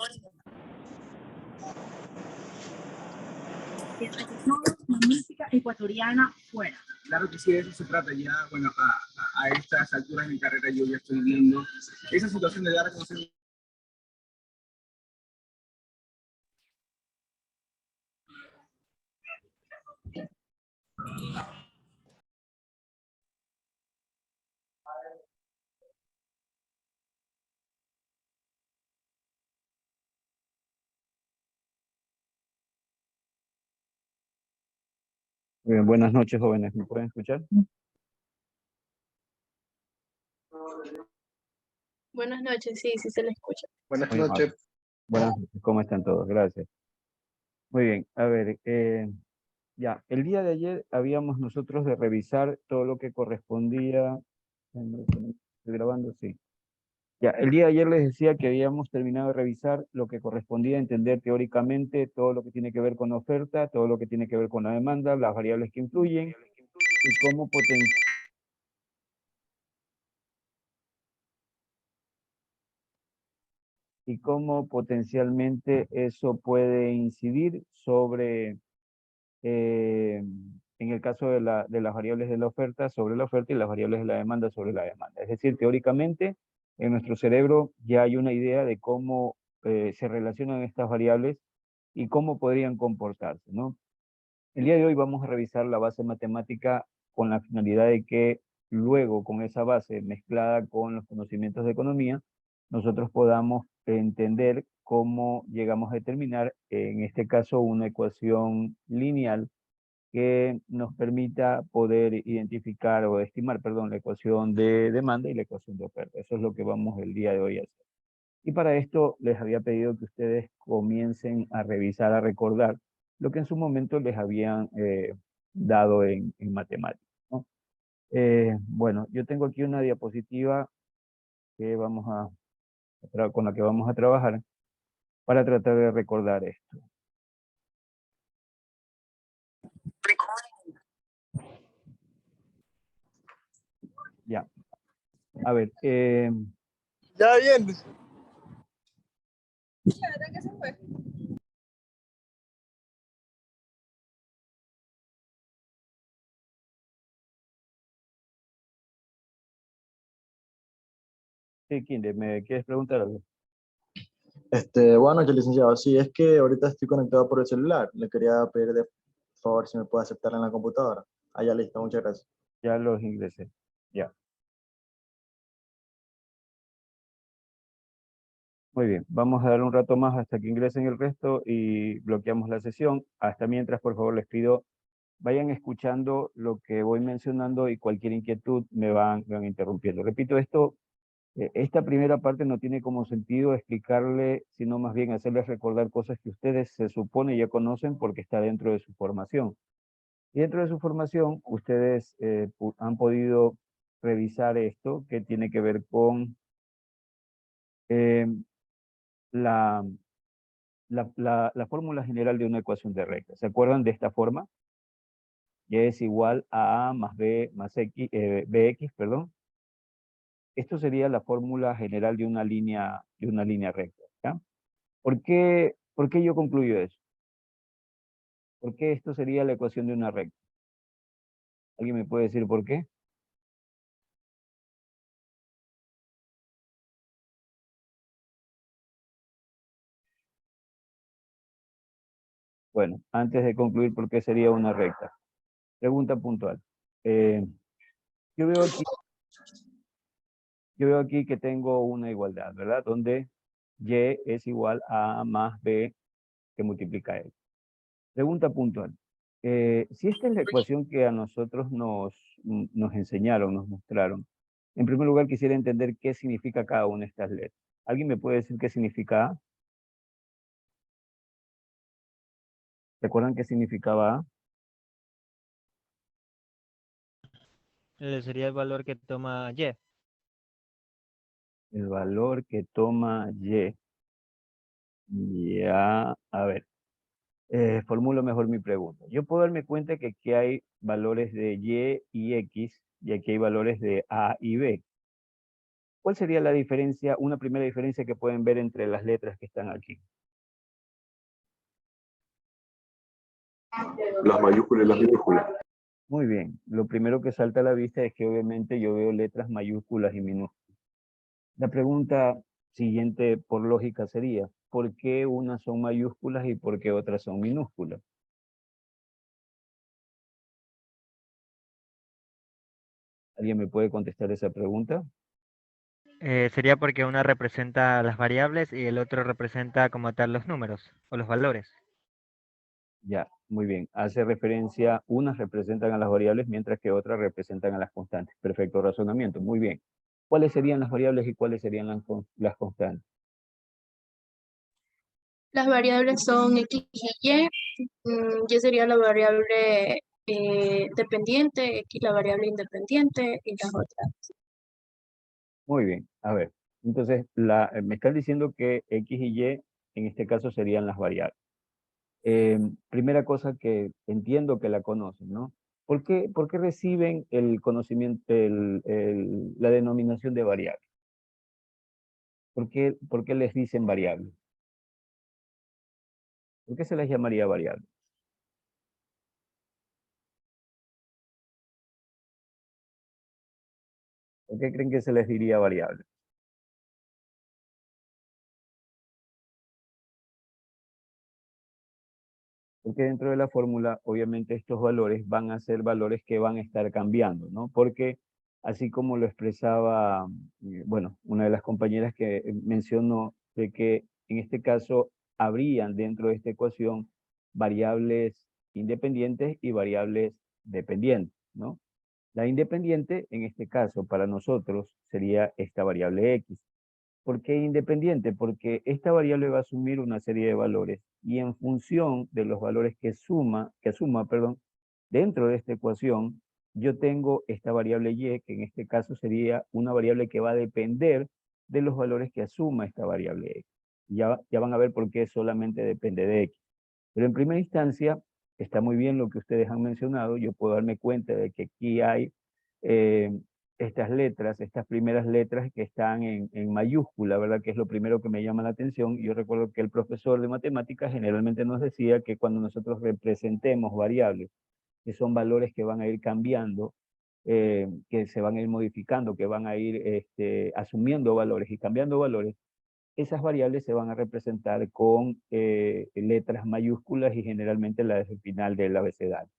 La música ecuatoriana fuera. Claro que sí, de eso se trata ya, bueno, a estas alturas de mi carrera yo ya estoy viendo esa situación de dar a conocer. Bien, buenas noches, jóvenes. ¿Me pueden escuchar? Buenas noches, sí, sí se le escucha. Buenas Muy noches. amable. Buenas noches, ¿cómo están todos? Gracias. Muy bien, a ver, ya, el día de ayer habíamos nosotros de revisar todo lo que correspondía. ¿Estoy grabando? Sí. Ya, el día de ayer les decía que habíamos terminado de revisar lo que correspondía a entender teóricamente todo lo que tiene que ver con la oferta, todo lo que tiene que ver con la demanda, las variables que influyen y cómo potencialmente eso puede incidir sobre, en el caso de las variables de la oferta, sobre la oferta y las variables de la demanda sobre la demanda. Es decir, teóricamente, en nuestro cerebro ya hay una idea de cómo se relacionan estas variables y cómo podrían comportarse, ¿no? El día de hoy vamos a revisar la base matemática con la finalidad de que luego, con esa base mezclada con los conocimientos de economía, nosotros podamos entender cómo llegamos a determinar, en este caso, una ecuación lineal que nos permita poder identificar o estimar, perdón, la ecuación de demanda y la ecuación de oferta. Eso es lo que vamos el día de hoy a hacer. Y para esto les había pedido que ustedes comiencen a revisar, a recordar lo que en su momento les habían dado en matemáticas, ¿no? Bueno, yo tengo aquí una diapositiva que con la que vamos a trabajar para tratar de recordar esto. Ya. A ver. Ya viene. ¿Qué se fue? Sí, Kinder, ¿me quieres preguntar algo? Buenas noches, licenciado. Sí, es que ahorita estoy conectado por el celular. Le quería pedir de favor si me puede aceptar en la computadora. Ah, ya listo, muchas gracias. Ya los ingresé. Ya. Muy bien, vamos a dar un rato más hasta que ingresen el resto y bloqueamos la sesión. Hasta mientras, por favor, les pido, vayan escuchando lo que voy mencionando y cualquier inquietud me van interrumpiendo. Repito, esta primera parte no tiene como sentido explicarle, sino más bien hacerles recordar cosas que ustedes se supone ya conocen porque está dentro de su formación. Y dentro de su formación, ustedes han podido revisar esto que tiene que ver con eh, la fórmula general de una ecuación de recta. ¿Se acuerdan de esta forma? Y es igual a A más B más X, BX, perdón. Esto sería la fórmula general de una línea recta, ¿ya? ¿Por qué yo concluyo eso? ¿Por qué esto sería la ecuación de una recta? ¿Alguien me puede decir por qué? Bueno, antes de concluir por qué sería una recta. Pregunta puntual. Eh, yo veo aquí que tengo una igualdad, ¿verdad? Donde Y es igual a A más B que multiplica X. Pregunta puntual. Si esta es la ecuación que a nosotros nos enseñaron, nos mostraron, en primer lugar quisiera entender qué significa cada una de estas letras. ¿Alguien me puede decir qué significa A? ¿Recuerdan qué significaba A? Sería el valor que toma Y. El valor que toma Y. Ya, a ver. Formulo mejor mi pregunta. Yo puedo darme cuenta que aquí hay valores de Y y X, y aquí hay valores de A y B. ¿Cuál sería la diferencia, una primera diferencia que pueden ver entre las letras que están aquí? Las mayúsculas y las minúsculas. Muy bien. Lo primero que salta a la vista es que obviamente yo veo letras mayúsculas y minúsculas. La pregunta siguiente por lógica sería, ¿por qué unas son mayúsculas y por qué otras son minúsculas? ¿Alguien me puede contestar esa pregunta? Sería porque una representa las variables y el otro representa como tal los números o los valores. Ya, muy bien. Hace referencia, unas representan a las variables mientras que otras representan a las constantes. Perfecto razonamiento, muy bien. ¿Cuáles serían las variables y cuáles serían las constantes? Las variables son X y Y. Y sería la variable dependiente, X la variable independiente y las otras. Muy bien, a ver. Entonces, me están diciendo que X y Y en este caso serían las variables. Primera cosa que entiendo que la conocen, ¿no? ¿Por qué reciben el conocimiento, la denominación de variable? ¿Por qué les dicen variable? ¿Por qué se les llamaría variable? ¿Por qué creen que se les diría variable? Porque dentro de la fórmula, obviamente, estos valores van a ser valores que van a estar cambiando, ¿no? Porque así como lo expresaba, bueno, una de las compañeras que mencionó, de que en este caso habrían dentro de esta ecuación variables independientes y variables dependientes, ¿no? La independiente, en este caso, para nosotros, sería esta variable x. ¿Por qué independiente? Porque esta variable va a asumir una serie de valores y en función de los valores que asuma, dentro de esta ecuación, yo tengo esta variable y, que en este caso sería una variable que va a depender de los valores que asuma esta variable x. Ya van a ver por qué solamente depende de x. Pero en primera instancia, está muy bien lo que ustedes han mencionado. Yo puedo darme cuenta de que aquí hay eh, estas letras, estas primeras letras que están en mayúscula, ¿verdad? Que es lo primero que me llama la atención. Yo recuerdo que el profesor de matemáticas generalmente nos decía que cuando nosotros representemos variables, que son valores que van a ir cambiando, que se van a ir modificando, que van a ir asumiendo valores y cambiando valores, esas variables se van a representar con letras mayúsculas y generalmente la del final del abecedario.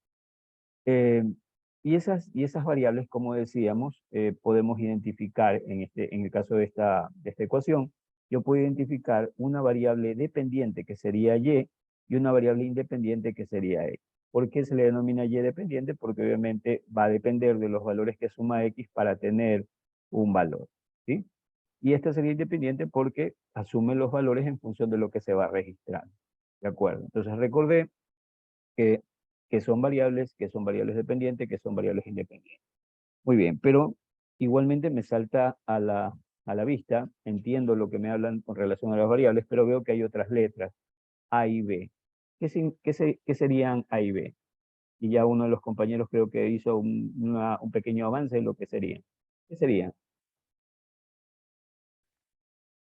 Y esas variables, como decíamos, podemos identificar en el caso de esta ecuación, yo puedo identificar una variable dependiente que sería y una variable independiente que sería x. ¿Por qué se le denomina y dependiente? Porque obviamente va a depender de los valores que suma x para tener un valor, ¿sí? Y esta sería independiente porque asume los valores en función de lo que se va registrando. ¿De acuerdo? Entonces recordé que, que son variables dependientes, que son variables independientes. Muy bien, pero igualmente me salta a la vista, entiendo lo que me hablan con relación a las variables, pero veo que hay otras letras, A y B. ¿Qué serían A y B? Y ya uno de los compañeros creo que hizo un pequeño avance en lo que serían. ¿Qué serían?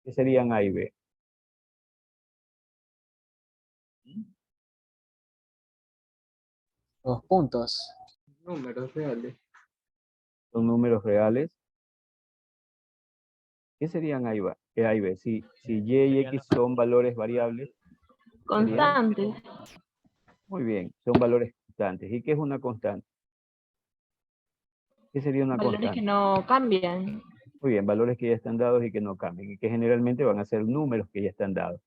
¿Qué serían A y B? Los puntos. Números reales. Son números reales. ¿Qué serían A y B? Si Y y X son valores variables. Constantes. Muy bien, son valores constantes. ¿Y qué es una constante? ¿Qué sería una Valores constante? que no cambian. Muy bien, valores que ya están dados y que no cambian, y que generalmente van a ser números que ya están dados.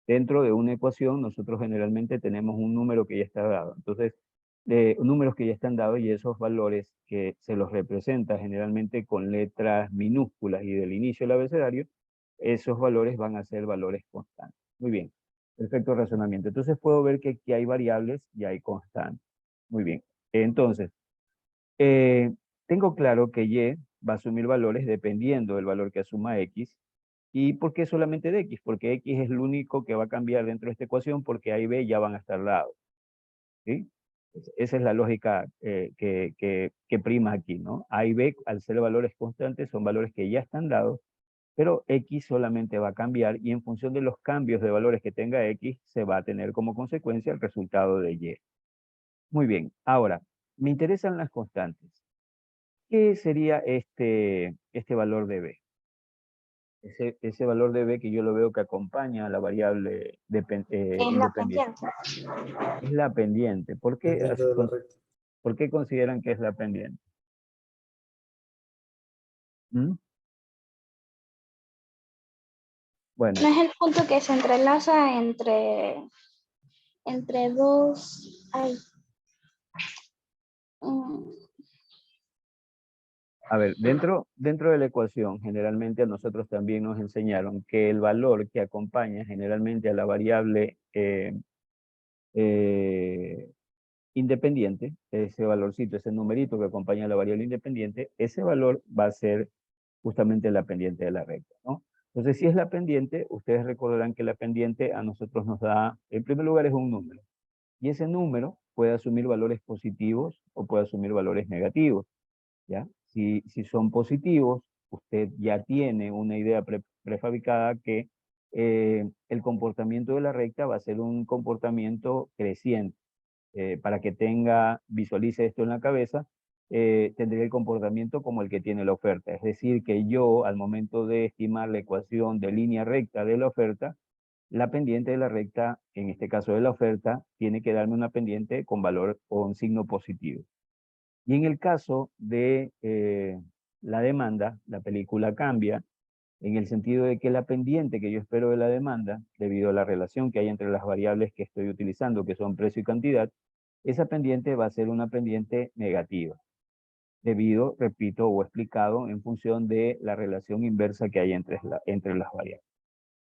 Dentro de una ecuación, nosotros generalmente tenemos un número que ya está dado. Entonces, números que ya están dados y esos valores que se los representa generalmente con letras minúsculas y del inicio del abecedario, esos valores van a ser valores constantes. Muy bien, perfecto razonamiento. Entonces puedo ver que aquí hay variables y hay constantes. Muy bien, entonces, eh, tengo claro que y va a asumir valores dependiendo del valor que asuma x. ¿Y por qué solamente de x? Porque x es el único que va a cambiar dentro de esta ecuación porque a y b ya van a estar dados. ¿Sí? Esa es la lógica que prima aquí, ¿no? A y b, al ser valores constantes, son valores que ya están dados pero X solamente va a cambiar y en función de los cambios de valores que tenga X, se va a tener como consecuencia el resultado de Y. Muy bien, ahora, me interesan las constantes. ¿Qué sería este valor de B? Ese valor de B que yo lo veo que acompaña a la variable independiente. Es la pendiente. ¿Por qué, Pendiente de la recta. ¿por qué consideran que es la pendiente? ¿Mm? Bueno, No es el punto que se entrelaza entre dos. Ay, mm, a ver, dentro de la ecuación, generalmente a nosotros también nos enseñaron que el valor que acompaña generalmente a la variable independiente, ese valorcito, ese numerito que acompaña a la variable independiente, ese valor va a ser justamente la pendiente de la recta, ¿no? Entonces, si es la pendiente, ustedes recordarán que la pendiente a nosotros nos da, en primer lugar, es un número. Y ese número puede asumir valores positivos o puede asumir valores negativos, ¿ya? Si son positivos, usted ya tiene una idea prefabricada que el comportamiento de la recta va a ser un comportamiento creciente. Para que visualice esto en la cabeza, tendría el comportamiento como el que tiene la oferta. Es decir, que yo, al momento de estimar la ecuación de línea recta de la oferta, la pendiente de la recta, en este caso de la oferta, tiene que darme una pendiente con valor o un signo positivo. Y en el caso de la demanda, la película cambia en el sentido de que la pendiente que yo espero de la demanda, debido a la relación que hay entre las variables que estoy utilizando, que son precio y cantidad, esa pendiente va a ser una pendiente negativa, debido, repito, o explicado en función de la relación inversa que hay entre las variables.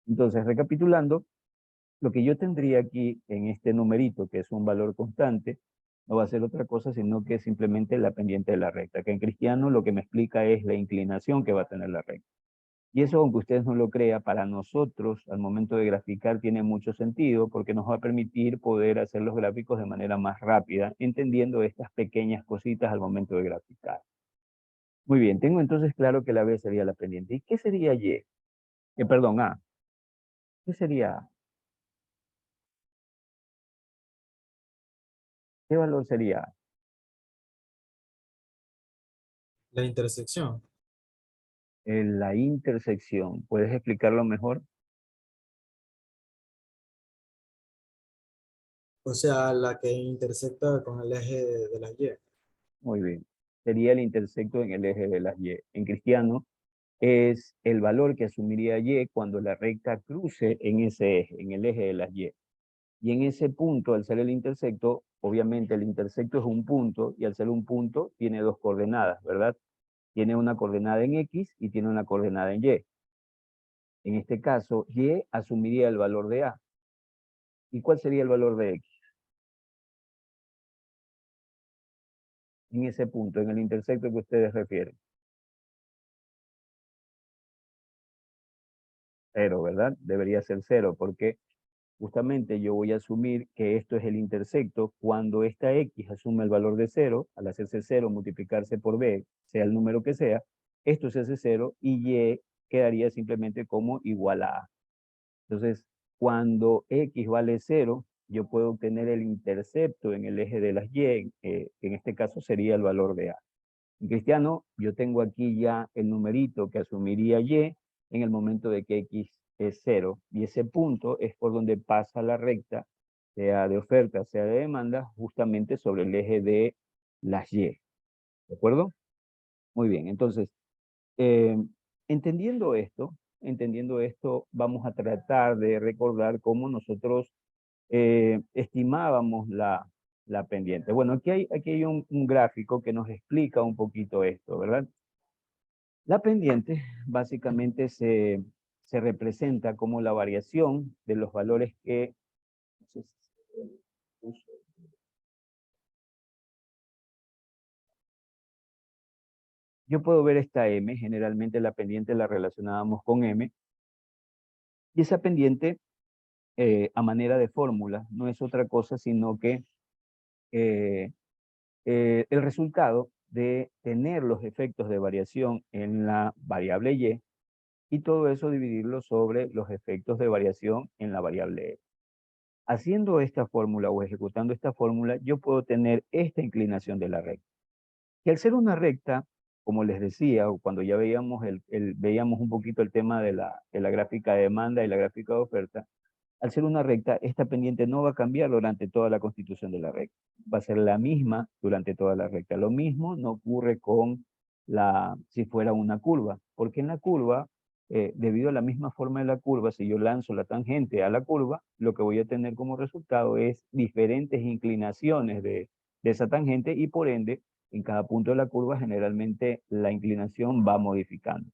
Entonces, recapitulando, lo que yo tendría aquí en este numerito, que es un valor constante, no va a ser otra cosa, sino que simplemente la pendiente de la recta, que en cristiano lo que me explica es la inclinación que va a tener la recta. Y eso, aunque ustedes no lo crean, para nosotros, al momento de graficar, tiene mucho sentido, porque nos va a permitir poder hacer los gráficos de manera más rápida, entendiendo estas pequeñas cositas al momento de graficar. Muy bien, tengo entonces claro que la B sería la pendiente. ¿Y qué sería Y? Perdón, A. ¿Qué sería A? ¿Qué valor sería A? La intersección. La intersección. ¿Puedes explicarlo mejor? O sea, la que intersecta con el eje de la Y. Muy bien. Sería el intersecto en el eje de las Y. En cristiano es el valor que asumiría Y cuando la recta cruce en ese eje, en el eje de las Y. Y en ese punto, al ser el intersecto, obviamente el intersecto es un punto, y al ser un punto tiene dos coordenadas, ¿verdad? Tiene una coordenada en X y tiene una coordenada en Y. En este caso, Y asumiría el valor de A. ¿Y cuál sería el valor de X? En ese punto, en el intersecto que ustedes refieren. 0, ¿verdad? Debería ser 0, porque justamente yo voy a asumir que esto es el intersecto cuando esta X asume el valor de 0, al hacerse 0, multiplicarse por B, sea el número que sea, esto se hace 0 y Y quedaría simplemente como igual a A. Entonces, cuando X vale 0, yo puedo obtener el intercepto en el eje de las Y, que en este caso sería el valor de A. En cristiano, yo tengo aquí ya el numerito que asumiría Y en el momento de que X es 0. Y ese punto es por donde pasa la recta, sea de oferta, sea de demanda, justamente sobre el eje de las Y. ¿De acuerdo? Muy bien, entonces, eh, entendiendo esto, vamos a tratar de recordar cómo nosotros estimábamos la pendiente. Bueno, aquí hay un gráfico que nos explica un poquito esto, ¿verdad? La pendiente básicamente se representa como la variación de los valores que... Yo puedo ver esta M, generalmente la pendiente la relacionábamos con M, y esa pendiente, a manera de fórmula, no es otra cosa sino que el resultado de tener los efectos de variación en la variable Y y todo eso dividirlo sobre los efectos de variación en la variable X. Haciendo esta fórmula o ejecutando esta fórmula, yo puedo tener esta inclinación de la recta. Y al ser una recta, como les decía, o cuando ya veíamos, veíamos un poquito el tema de la gráfica de demanda y la gráfica de oferta, al ser una recta, esta pendiente no va a cambiar durante toda la constitución de la recta. Va a ser la misma durante toda la recta. Lo mismo no ocurre con si fuera una curva, porque en la curva, debido a la misma forma de la curva, si yo lanzo la tangente a la curva, lo que voy a tener como resultado es diferentes inclinaciones de esa tangente y por ende, en cada punto de la curva, generalmente la inclinación va modificando.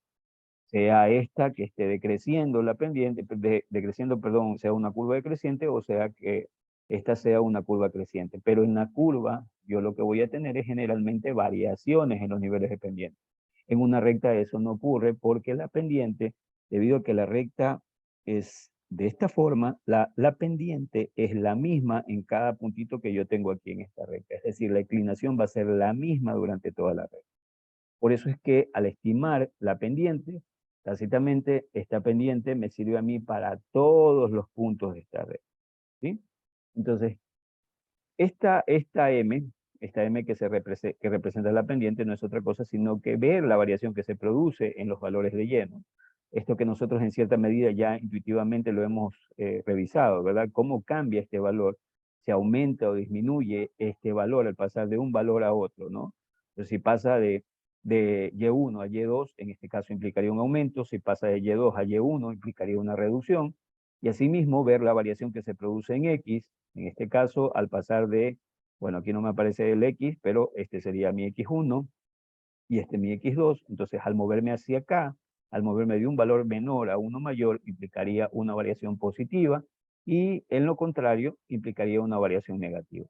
Sea esta que esté decreciendo la pendiente, decreciendo, perdón, sea una curva decreciente o sea que esta sea una curva creciente. Pero en la curva, yo lo que voy a tener es generalmente variaciones en los niveles de pendiente. En una recta eso no ocurre porque la pendiente, debido a que la recta es de esta forma, la pendiente es la misma en cada puntito que yo tengo aquí en esta recta. Es decir, la inclinación va a ser la misma durante toda la recta. Por eso es que al estimar la pendiente, tácitamente esta pendiente me sirve a mí para todos los puntos de esta red. ¿Sí? Entonces, esta M que representa la pendiente no es otra cosa sino que ver la variación que se produce en los valores de Y, ¿no? Esto que nosotros en cierta medida ya intuitivamente lo hemos revisado, ¿verdad? Cómo cambia este valor, se aumenta o disminuye este valor al pasar de un valor a otro, ¿no? Entonces, si pasa de Y1 a Y2, en este caso implicaría un aumento, si pasa de Y2 a Y1 implicaría una reducción, y asimismo ver la variación que se produce en X, en este caso al pasar de, bueno, aquí no me aparece el X, pero este sería mi X1 y este mi X2, entonces al moverme hacia acá, al moverme de un valor menor a uno mayor, implicaría una variación positiva, y en lo contrario, implicaría una variación negativa.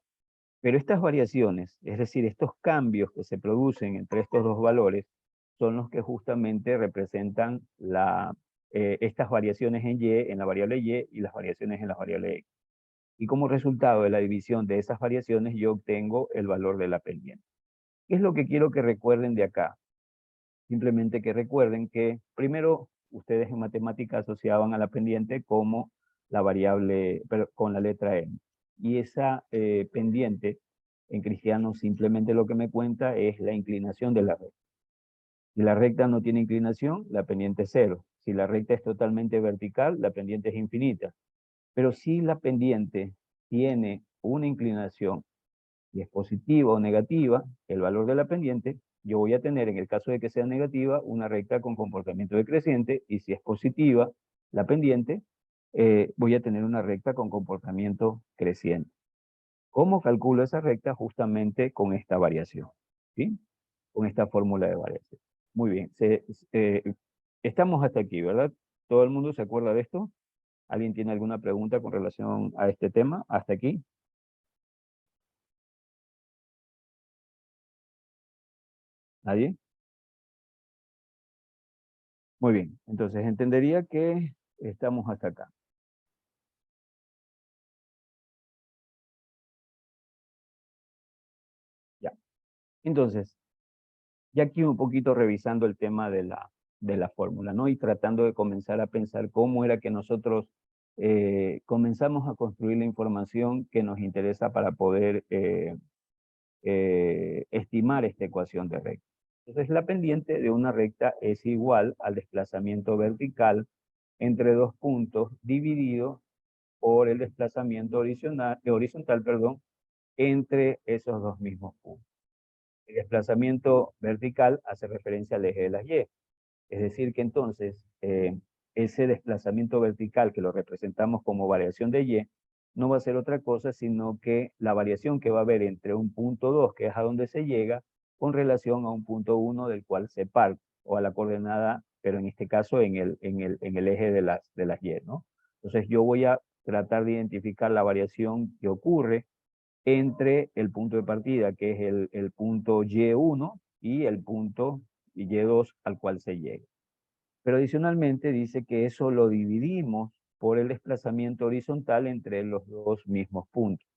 Pero estas variaciones, es decir, estos cambios que se producen entre estos dos valores, son los que justamente representan estas variaciones en Y, en la variable Y, y las variaciones en la variable X. Y como resultado de la división de esas variaciones, yo obtengo el valor de la pendiente. ¿Qué es lo que quiero que recuerden de acá? Simplemente que recuerden que primero ustedes en matemática asociaban a la pendiente como la variable, pero con la letra M. Y esa pendiente en cristiano simplemente lo que me cuenta es la inclinación de la recta. Si la recta no tiene inclinación, la pendiente es 0. Si la recta es totalmente vertical, la pendiente es infinita. Pero si la pendiente tiene una inclinación y es positiva o negativa, el valor de la pendiente, yo voy a tener, en el caso de que sea negativa, una recta con comportamiento decreciente, y si es positiva la pendiente, voy a tener una recta con comportamiento creciente. ¿Cómo calculo esa recta? Justamente con esta variación, ¿sí? Con esta fórmula de variación. Muy bien, estamos hasta aquí, ¿verdad? ¿Todo el mundo se acuerda de esto? ¿Alguien tiene alguna pregunta con relación a este tema? ¿Hasta aquí? ¿Nadie? Muy bien, entonces entendería que estamos hasta acá. Ya. Entonces, ya aquí un poquito revisando el tema de la fórmula, ¿no? Y tratando de comenzar a pensar cómo era que nosotros comenzamos a construir la información que nos interesa para poder estimar esta ecuación de recta. Entonces, la pendiente de una recta es igual al desplazamiento vertical entre dos puntos dividido por el desplazamiento horizontal, perdón, entre esos dos mismos puntos. El desplazamiento vertical hace referencia al eje de las Y. Es decir, que entonces ese desplazamiento vertical que lo representamos como variación de Y, no va a ser otra cosa sino que la variación que va a haber entre un punto 2, que es a donde se llega, con relación a un punto 1 del cual se parte, o a la coordenada, pero en este caso en el eje de las Y, ¿no? Entonces yo voy a tratar de identificar la variación que ocurre entre el punto de partida, que es el punto Y1, y el punto Y2 al cual se llega. Pero adicionalmente dice que eso lo dividimos por el desplazamiento horizontal entre los dos mismos puntos.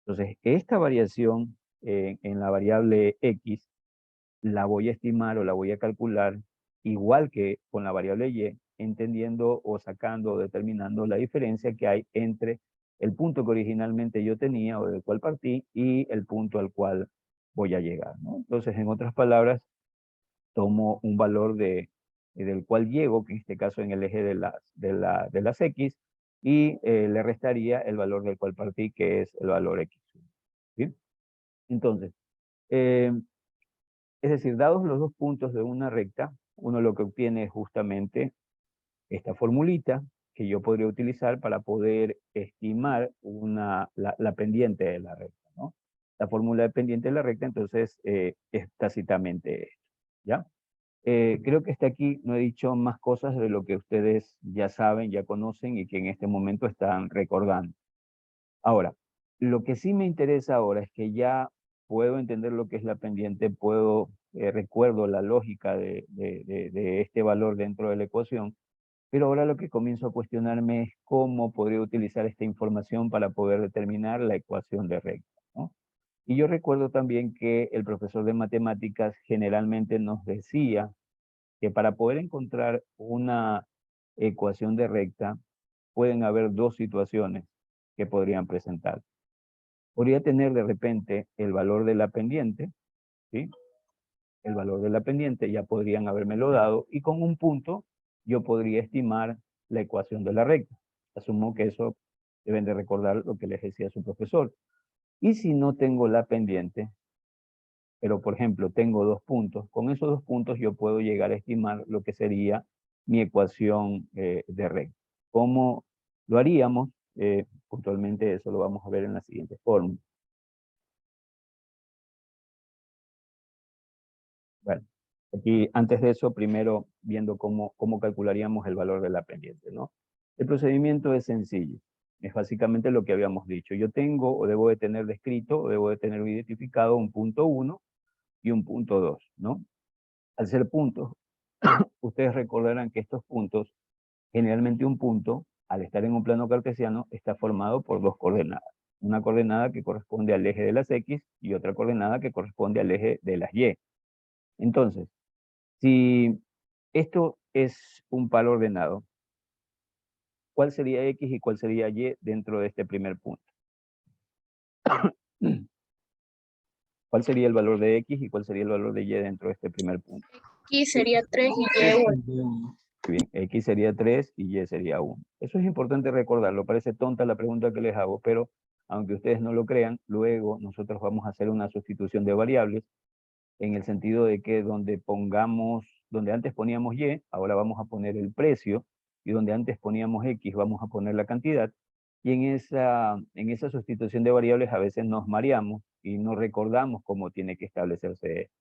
Entonces, esta variación en la variable X la voy a estimar o la voy a calcular igual que con la variable Y, entendiendo o sacando o determinando la diferencia que hay entre el punto que originalmente yo tenía o del cual partí y el punto al cual voy a llegar, ¿no? Entonces, en otras palabras, tomo un valor del cual llego, que en este caso en el eje de las X, y le restaría el valor del cual partí, que es el valor X. ¿Sí? Entonces, es decir, dados los dos puntos de una recta, uno lo que obtiene es justamente esta formulita que yo podría utilizar para poder estimar la pendiente de la recta, ¿no? La fórmula de pendiente de la recta, entonces, es tácitamente esto, ¿ya? Creo que hasta aquí no he dicho más cosas de lo que ustedes ya saben, ya conocen y que en este momento están recordando. Ahora, lo que sí me interesa ahora es que ya puedo entender lo que es la pendiente, recuerdo la lógica de este valor dentro de la ecuación, pero ahora lo que comienzo a cuestionarme es cómo podría utilizar esta información para poder determinar la ecuación de recta, ¿no? Y yo recuerdo también que el profesor de matemáticas generalmente nos decía que para poder encontrar una ecuación de recta, pueden haber dos situaciones que podrían presentar. Podría tener de repente el valor de la pendiente, ¿sí? El valor de la pendiente ya podrían habérmelo dado, y con un punto yo podría estimar la ecuación de la recta. Asumo que eso deben de recordar lo que les decía su profesor. Y si no tengo la pendiente, pero por ejemplo tengo dos puntos, con esos dos puntos yo puedo llegar a estimar lo que sería mi ecuación de recta. ¿Cómo lo haríamos? Puntualmente eso lo vamos a ver en la siguiente fórmula. Bueno, aquí antes de eso, primero viendo cómo calcularíamos el valor de la pendiente, ¿no? El procedimiento es sencillo. Es básicamente lo que habíamos dicho. Yo tengo o debo de tener descrito o debo de tener identificado un punto 1 y un punto 2, ¿no? Al ser puntos, ustedes recordarán que estos puntos, generalmente un punto, al estar en un plano cartesiano, está formado por dos coordenadas. Una coordenada que corresponde al eje de las X y otra coordenada que corresponde al eje de las Y. Entonces, si esto es un par ordenado, ¿cuál sería X y cuál sería Y dentro de este primer punto? ¿Cuál sería el valor de X y cuál sería el valor de Y dentro de este primer punto? X sería 3 y Y 1. Bien, X sería 3 y Y sería 1. Eso es importante recordarlo. Parece tonta la pregunta que les hago, pero aunque ustedes no lo crean, luego nosotros vamos a hacer una sustitución de variables en el sentido de que donde antes poníamos Y, ahora vamos a poner el precio, y donde antes poníamos X, vamos a poner la cantidad, y en esa sustitución de variables a veces nos mareamos y no recordamos cómo tiene que establecerse esto.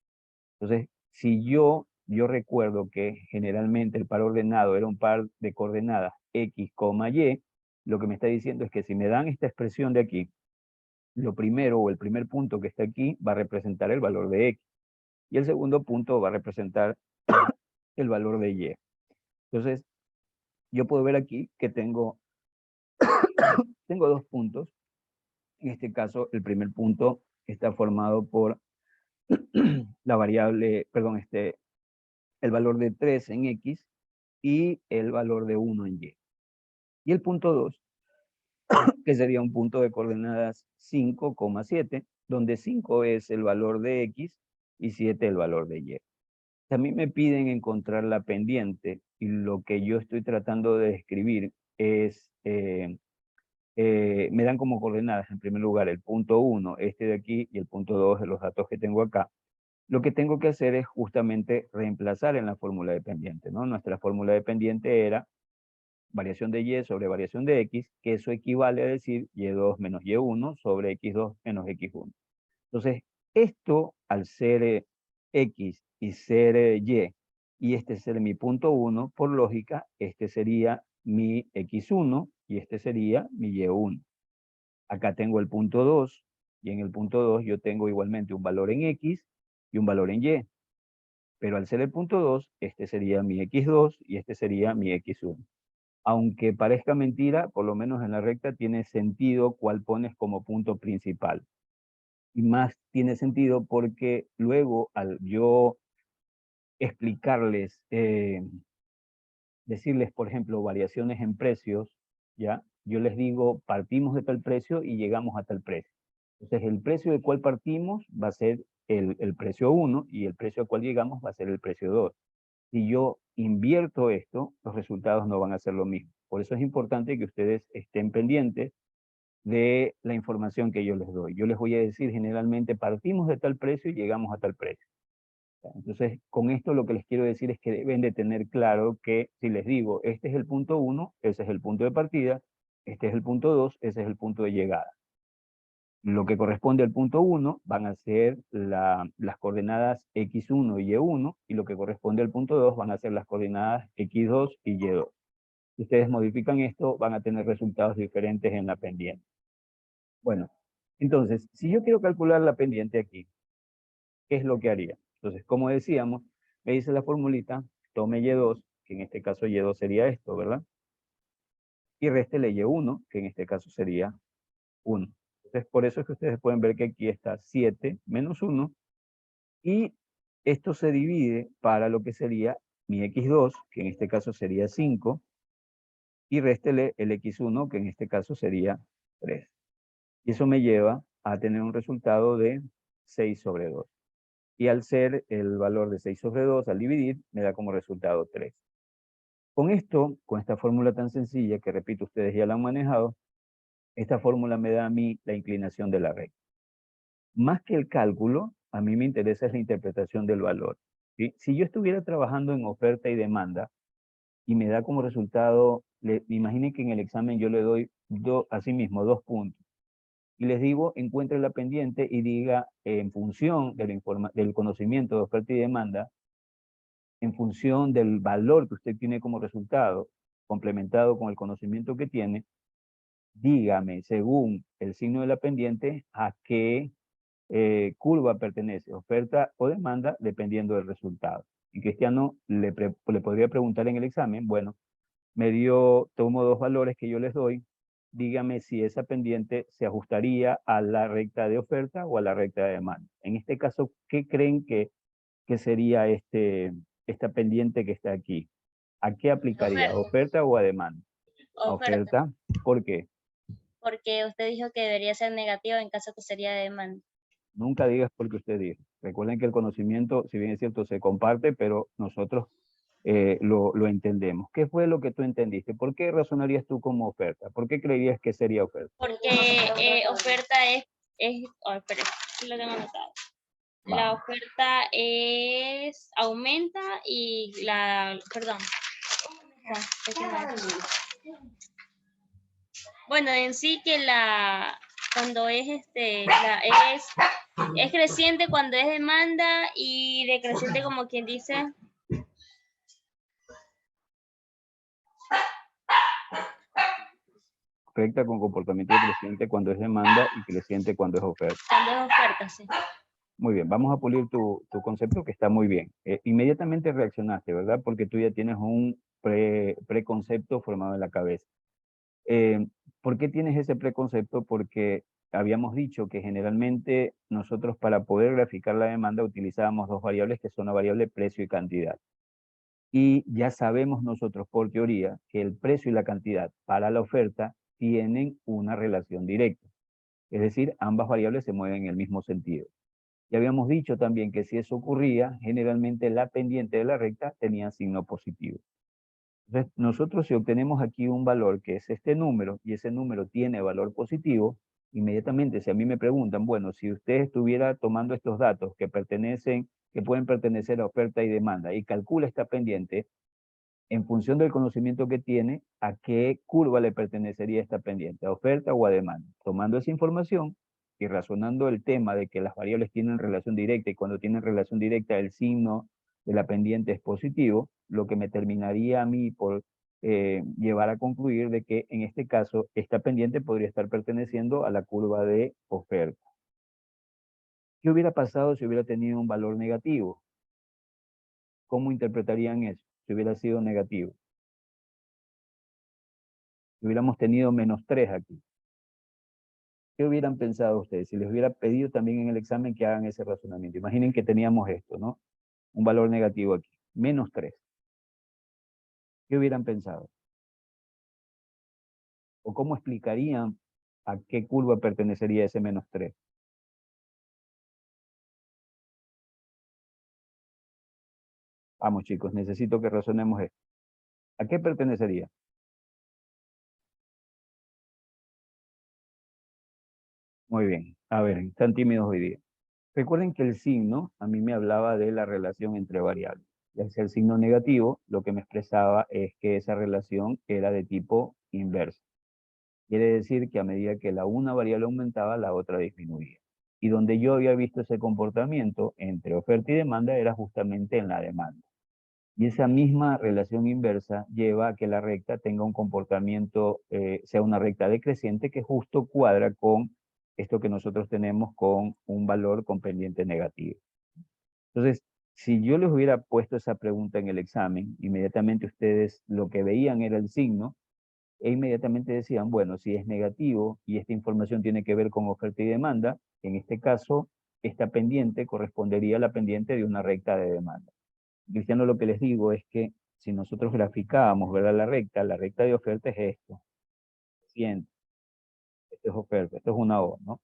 Entonces, si yo recuerdo que generalmente el par ordenado era un par de coordenadas X, Y, lo que me está diciendo es que si me dan esta expresión de aquí, lo primero o el primer punto que está aquí va a representar el valor de X. Y el segundo punto va a representar el valor de Y. Entonces, yo puedo ver aquí que tengo dos puntos. En este caso, el primer punto está formado por la variable, perdón, el valor de 3 en X y el valor de 1 en Y. Y el punto 2, que sería un punto de coordenadas 5,7, donde 5 es el valor de X y 7 el valor de Y. También me piden encontrar la pendiente, y lo que yo estoy tratando de describir es, me dan como coordenadas en primer lugar el punto 1, este de aquí, y el punto 2 de los datos que tengo acá. Lo que tengo que hacer es justamente reemplazar en la fórmula de pendiente, ¿no? Nuestra fórmula de pendiente era variación de Y sobre variación de X, que eso equivale a decir Y2 menos Y1 sobre X2 menos X1. Entonces, esto al ser X y ser y este ser mi punto 1, por lógica, este sería mi X1 y este sería mi Y1. Acá tengo el punto 2, y en el punto 2 yo tengo igualmente un valor en X y un valor en Y. Pero al ser el punto 2, este sería mi X2 y este sería mi X1. Aunque parezca mentira, por lo menos en la recta tiene sentido cuál pones como punto principal. Y más tiene sentido porque luego al yo explicarles decirles, por ejemplo, variaciones en precios, ¿ya? Yo les digo, partimos de tal precio y llegamos a tal precio. Entonces, el precio del cual partimos va a ser el precio 1 y el precio al cual llegamos va a ser el precio 2. Si yo invierto esto, los resultados no van a ser lo mismo. Por eso es importante que ustedes estén pendientes de la información que yo les doy. Yo les voy a decir, generalmente partimos de tal precio y llegamos a tal precio. Entonces, con esto lo que les quiero decir es que deben de tener claro que si les digo, este es el punto 1, ese es el punto de partida, este es el punto 2, ese es el punto de llegada. Lo que corresponde al punto 1 van a ser las coordenadas x1 y y1, y lo que corresponde al punto 2 van a ser las coordenadas x2 y y2. Si ustedes modifican esto, van a tener resultados diferentes en la pendiente. Bueno, entonces, si yo quiero calcular la pendiente aquí, ¿qué es lo que haría? Entonces, como decíamos, me dice la formulita, tome y2, que en este caso y2 sería esto, ¿verdad? Y réstele y1, que en este caso sería 1. Entonces, por eso es que ustedes pueden ver que aquí está 7 menos 1, y esto se divide para lo que sería mi x2, que en este caso sería 5, y réstele el x1, que en este caso sería 3. Y eso me lleva a tener un resultado de 6 sobre 2. Y al ser el valor de 6 sobre 2, al dividir, me da como resultado 3. Con esto, con esta fórmula tan sencilla, que repito, ustedes ya la han manejado, esta fórmula me da a mí la inclinación de la recta. Más que el cálculo, a mí me interesa es la interpretación del valor, ¿sí? Si yo estuviera trabajando en oferta y demanda, y me da como resultado, imaginen que en el examen yo le doy asimismo 2 puntos, y les digo, encuentre la pendiente y diga, en función del conocimiento de oferta y demanda, en función del valor que usted tiene como resultado, complementado con el conocimiento que tiene, dígame, según el signo de la pendiente, a qué curva pertenece, oferta o demanda, dependiendo del resultado. En Cristiano le podría preguntar en el examen, bueno, tomo 2 valores que yo les doy, dígame si esa pendiente se ajustaría a la recta de oferta o a la recta de demanda. En este caso, ¿qué creen que sería esta pendiente que está aquí? ¿A qué aplicaría? Oferta. ¿Oferta o a demanda? A Oferta, oferta. ¿Por qué? porque usted dijo que debería ser negativo en caso que sería de demanda. Nunca digas porque usted dijo. Recuerden que el conocimiento, si bien es cierto, se comparte, pero nosotros lo entendemos. ¿Qué fue lo que tú entendiste? ¿Por qué razonarías tú como oferta? ¿Por qué creerías que sería oferta? Porque oferta espera, sí lo tengo anotado. La oferta aumenta y bueno, en sí que cuando es es creciente cuando es demanda y decreciente como quien dice. Afecta con comportamiento creciente cuando es demanda y creciente cuando es oferta. Cuando es oferta, sí. Muy bien, vamos a pulir tu concepto, que está muy bien. Inmediatamente reaccionaste, ¿verdad? Porque tú ya tienes un preconcepto formado en la cabeza. ¿Por qué tienes ese preconcepto? Porque habíamos dicho que generalmente nosotros, para poder graficar la demanda, utilizábamos 2 variables que son la variable precio y cantidad. Y ya sabemos nosotros por teoría que el precio y la cantidad para la oferta tienen una relación directa. Es decir, ambas variables se mueven en el mismo sentido. Ya habíamos dicho también que si eso ocurría, generalmente la pendiente de la recta tenía signo positivo. Entonces, nosotros si obtenemos aquí un valor que es este número, y ese número tiene valor positivo, inmediatamente si a mí me preguntan, bueno, si usted estuviera tomando estos datos que pueden pertenecer a oferta y demanda, y calcula esta pendiente, en función del conocimiento que tiene, a qué curva le pertenecería esta pendiente, a oferta o a demanda. Tomando esa información y razonando el tema de que las variables tienen relación directa, y cuando tienen relación directa el signo de la pendiente es positivo, lo que me terminaría a mí por llevar a concluir de que en este caso esta pendiente podría estar perteneciendo a la curva de oferta. ¿Qué hubiera pasado si hubiera tenido un valor negativo? ¿Cómo interpretarían eso si hubiera sido negativo? Si hubiéramos tenido -3 aquí, ¿qué hubieran pensado ustedes? Si les hubiera pedido también en el examen que hagan ese razonamiento. Imaginen que teníamos esto, ¿no? Un valor negativo aquí, -3. ¿Qué hubieran pensado? ¿O cómo explicarían a qué curva pertenecería ese -3? Vamos, chicos, necesito que razonemos esto. ¿A qué pertenecería? Muy bien. A ver, están tímidos hoy día. Recuerden que el signo a mí me hablaba de la relación entre variables. Ya sea el signo negativo, lo que me expresaba es que esa relación era de tipo inverso. Quiere decir que a medida que una variable aumentaba, la otra disminuía. Y donde yo había visto ese comportamiento entre oferta y demanda era justamente en la demanda. Y esa misma relación inversa lleva a que la recta tenga un comportamiento, sea una recta decreciente que justo cuadra con esto que nosotros tenemos con un valor con pendiente negativo. Entonces, si yo les hubiera puesto esa pregunta en el examen, inmediatamente ustedes lo que veían era el signo, e inmediatamente decían, bueno, si es negativo y esta información tiene que ver con oferta y demanda, en este caso, esta pendiente correspondería a la pendiente de una recta de demanda. Cristiano, lo que les digo es que si nosotros graficábamos, ¿verdad? La recta de oferta es esto. 100. Esto es oferta, esto es una O, ¿no?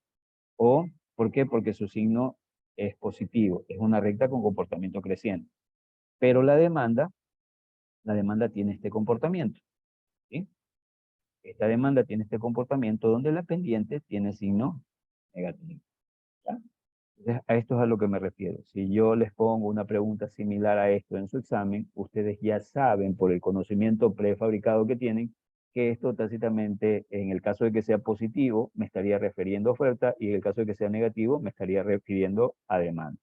O, ¿por qué? Porque su signo es positivo, es una recta con comportamiento creciente. Pero la demanda tiene este comportamiento, ¿sí? Esta demanda tiene este comportamiento donde la pendiente tiene signo negativo, ¿ya? Entonces, a esto es a lo que me refiero. Si yo les pongo una pregunta similar a esto en su examen, ustedes ya saben por el conocimiento prefabricado que tienen que esto tácitamente, en el caso de que sea positivo, me estaría refiriendo a oferta y en el caso de que sea negativo, me estaría refiriendo a demanda.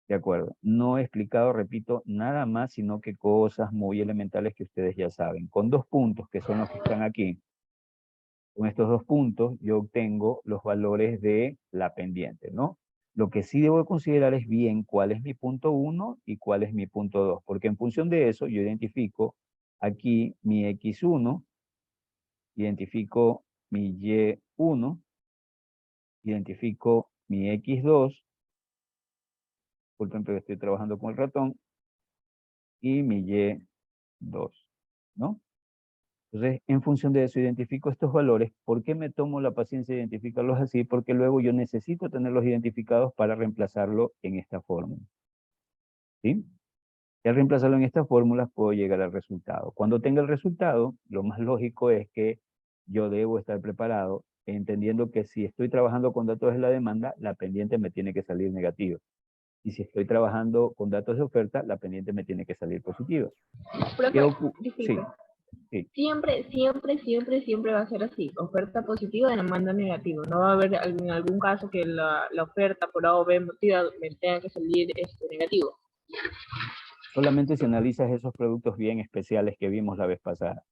De acuerdo. No he explicado, repito, nada más, sino que cosas muy elementales que ustedes ya saben. Con 2 puntos, que son los que están aquí, con estos 2 puntos, yo obtengo los valores de la pendiente, ¿no? Lo que sí debo considerar es bien cuál es mi punto 1 y cuál es mi punto 2, porque en función de eso yo identifico aquí mi X1, identifico mi Y1, identifico mi X2, disculpen, pero estoy trabajando con el ratón, y mi Y2, ¿no? Entonces, en función de eso, identifico estos valores. ¿Por qué me tomo la paciencia de identificarlos así? Porque luego yo necesito tenerlos identificados para reemplazarlo en esta fórmula, ¿sí? Y al reemplazarlo en estas fórmulas puedo llegar al resultado. Cuando tenga el resultado, lo más lógico es que yo debo estar preparado, entendiendo que si estoy trabajando con datos de la demanda, la pendiente me tiene que salir negativa. Y si estoy trabajando con datos de oferta, la pendiente me tiene que salir positiva. Profe, Sí, disculpe. sí. Siempre va a ser así. Oferta positiva, demanda negativo. No va a haber en algún caso que la oferta por A o B motiva me tenga que salir negativo. Solamente si analizas esos productos bien especiales que vimos la vez pasada.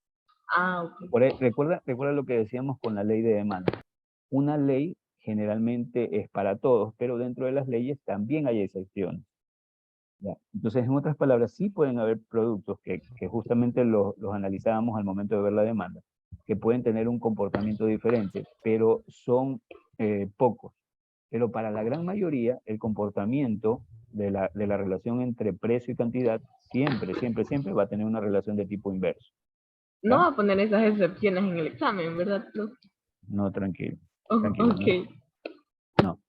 Ah, ok. Recuerda lo que decíamos con la ley de demanda. Una ley generalmente es para todos, pero dentro de las leyes también hay excepciones. ¿Ya? Entonces, en otras palabras, sí pueden haber productos que justamente los analizábamos al momento de ver la demanda, que pueden tener un comportamiento diferente, pero son pocos. Pero para la gran mayoría, el comportamiento de la relación entre precio y cantidad siempre va a tener una relación de tipo inverso. ¿Ya? No va a poner esas excepciones en el examen, ¿verdad? No, tranquilo. Oh, Tranquilo, ok. no.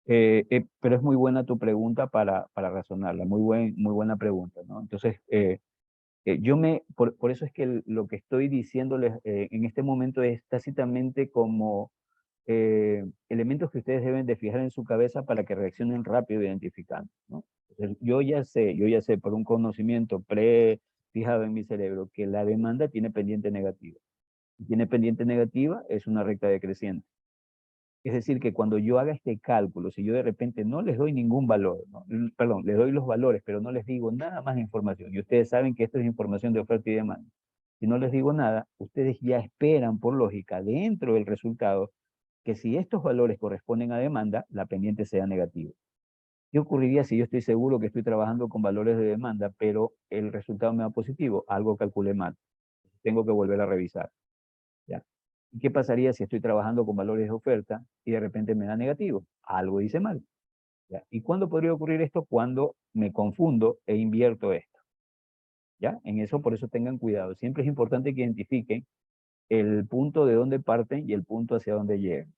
Pero es muy buena tu pregunta para razonarla, muy buena pregunta, ¿no? Entonces, por eso es que lo que estoy diciéndoles en este momento es tácitamente como elementos que ustedes deben de fijar en su cabeza para que reaccionen rápido identificando, ¿no? Entonces, yo ya sé por un conocimiento fijado en mi cerebro que la demanda tiene pendiente negativa. Si tiene pendiente negativa, es una recta decreciente. Es decir, que cuando yo haga este cálculo, si yo de repente no les doy ningún valor, ¿no? Perdón, les doy los valores, pero no les digo nada más de información, y ustedes saben que esto es información de oferta y demanda. Si no les digo nada, ustedes ya esperan por lógica dentro del resultado que si estos valores corresponden a demanda, la pendiente sea negativa. ¿Qué ocurriría si yo estoy seguro que estoy trabajando con valores de demanda, pero el resultado me da positivo? Algo calculé mal. Tengo que volver a revisar. ¿Ya? ¿Y qué pasaría si estoy trabajando con valores de oferta y de repente me da negativo? Algo hice mal. ¿Ya? ¿Y cuándo podría ocurrir esto? Cuando me confundo e invierto esto. ¿Ya? En eso, por eso tengan cuidado. Siempre es importante que identifiquen el punto de dónde parten y el punto hacia dónde llegan.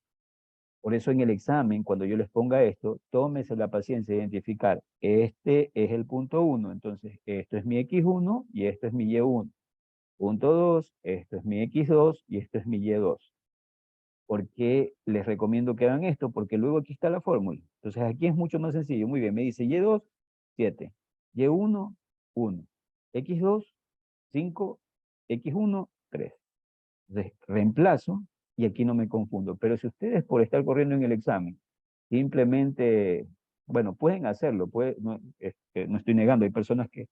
Por eso en el examen, cuando yo les ponga esto, tómese la paciencia de identificar, este es el punto 1, entonces esto es mi X1 y esto es mi Y1. Punto 2, esto es mi X2 y esto es mi Y2. ¿Por qué les recomiendo que hagan esto? Porque luego aquí está la fórmula. Entonces aquí es mucho más sencillo. Muy bien, me dice Y2, 7. Y1, 1. X2, 5. X1, 3. Entonces reemplazo y aquí no me confundo. Pero si ustedes por estar corriendo en el examen, simplemente, bueno, pueden hacerlo. No, no estoy negando, hay personas que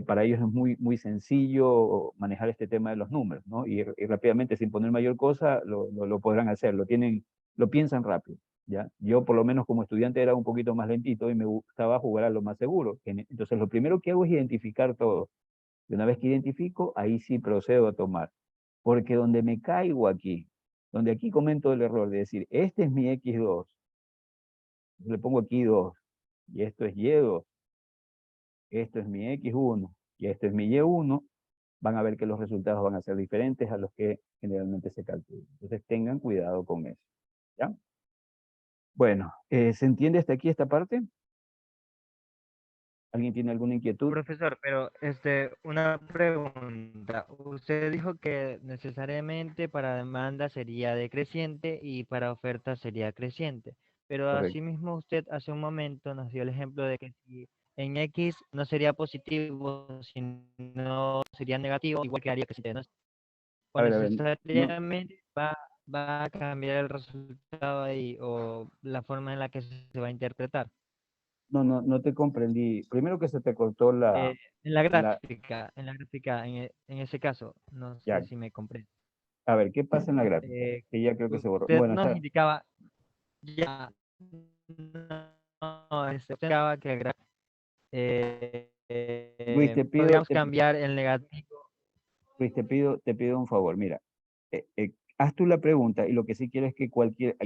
para ellos es muy sencillo manejar este tema de los números, ¿no? Y rápidamente, sin poner mayor cosa, lo podrán hacer, lo piensan rápido, ¿ya? Yo, por lo menos como estudiante, era un poquito más lentito y me gustaba jugar a lo más seguro. Entonces, lo primero que hago es identificar todo. Y una vez que identifico, ahí sí procedo a tomar. Porque donde me caigo aquí, donde aquí comento el error de decir, este es mi X2, le pongo aquí 2, y esto es Y2, esto es mi X1 y esto es mi Y1, van a ver que los resultados van a ser diferentes a los que generalmente se calculan. Entonces tengan cuidado con eso, ¿ya? Bueno, ¿se entiende hasta aquí esta parte? ¿Alguien tiene alguna inquietud? Profesor, pero una pregunta. Usted dijo que necesariamente para demanda sería decreciente y para oferta sería creciente. Pero Correcto. asimismo usted hace un momento nos dio el ejemplo de que si en X no sería positivo, sino sería negativo, igual quedaría creciente, ¿no? O A ver, no, necesariamente va a cambiar el resultado ahí o la forma en la que se va a interpretar. no te comprendí. Primero que se te cortó En la la, gráfica, en ese caso, no ya, sé si me comprende. a ver, ¿qué pasa en la gráfica? Eh, Que ya creo que se borró. Usted Bueno, nos indicaba, ya, no, usted indicaba que Luis, podríamos cambiar el negativo. Luis, te pido un favor. Mira, haz tú la pregunta y lo que sí quiero es que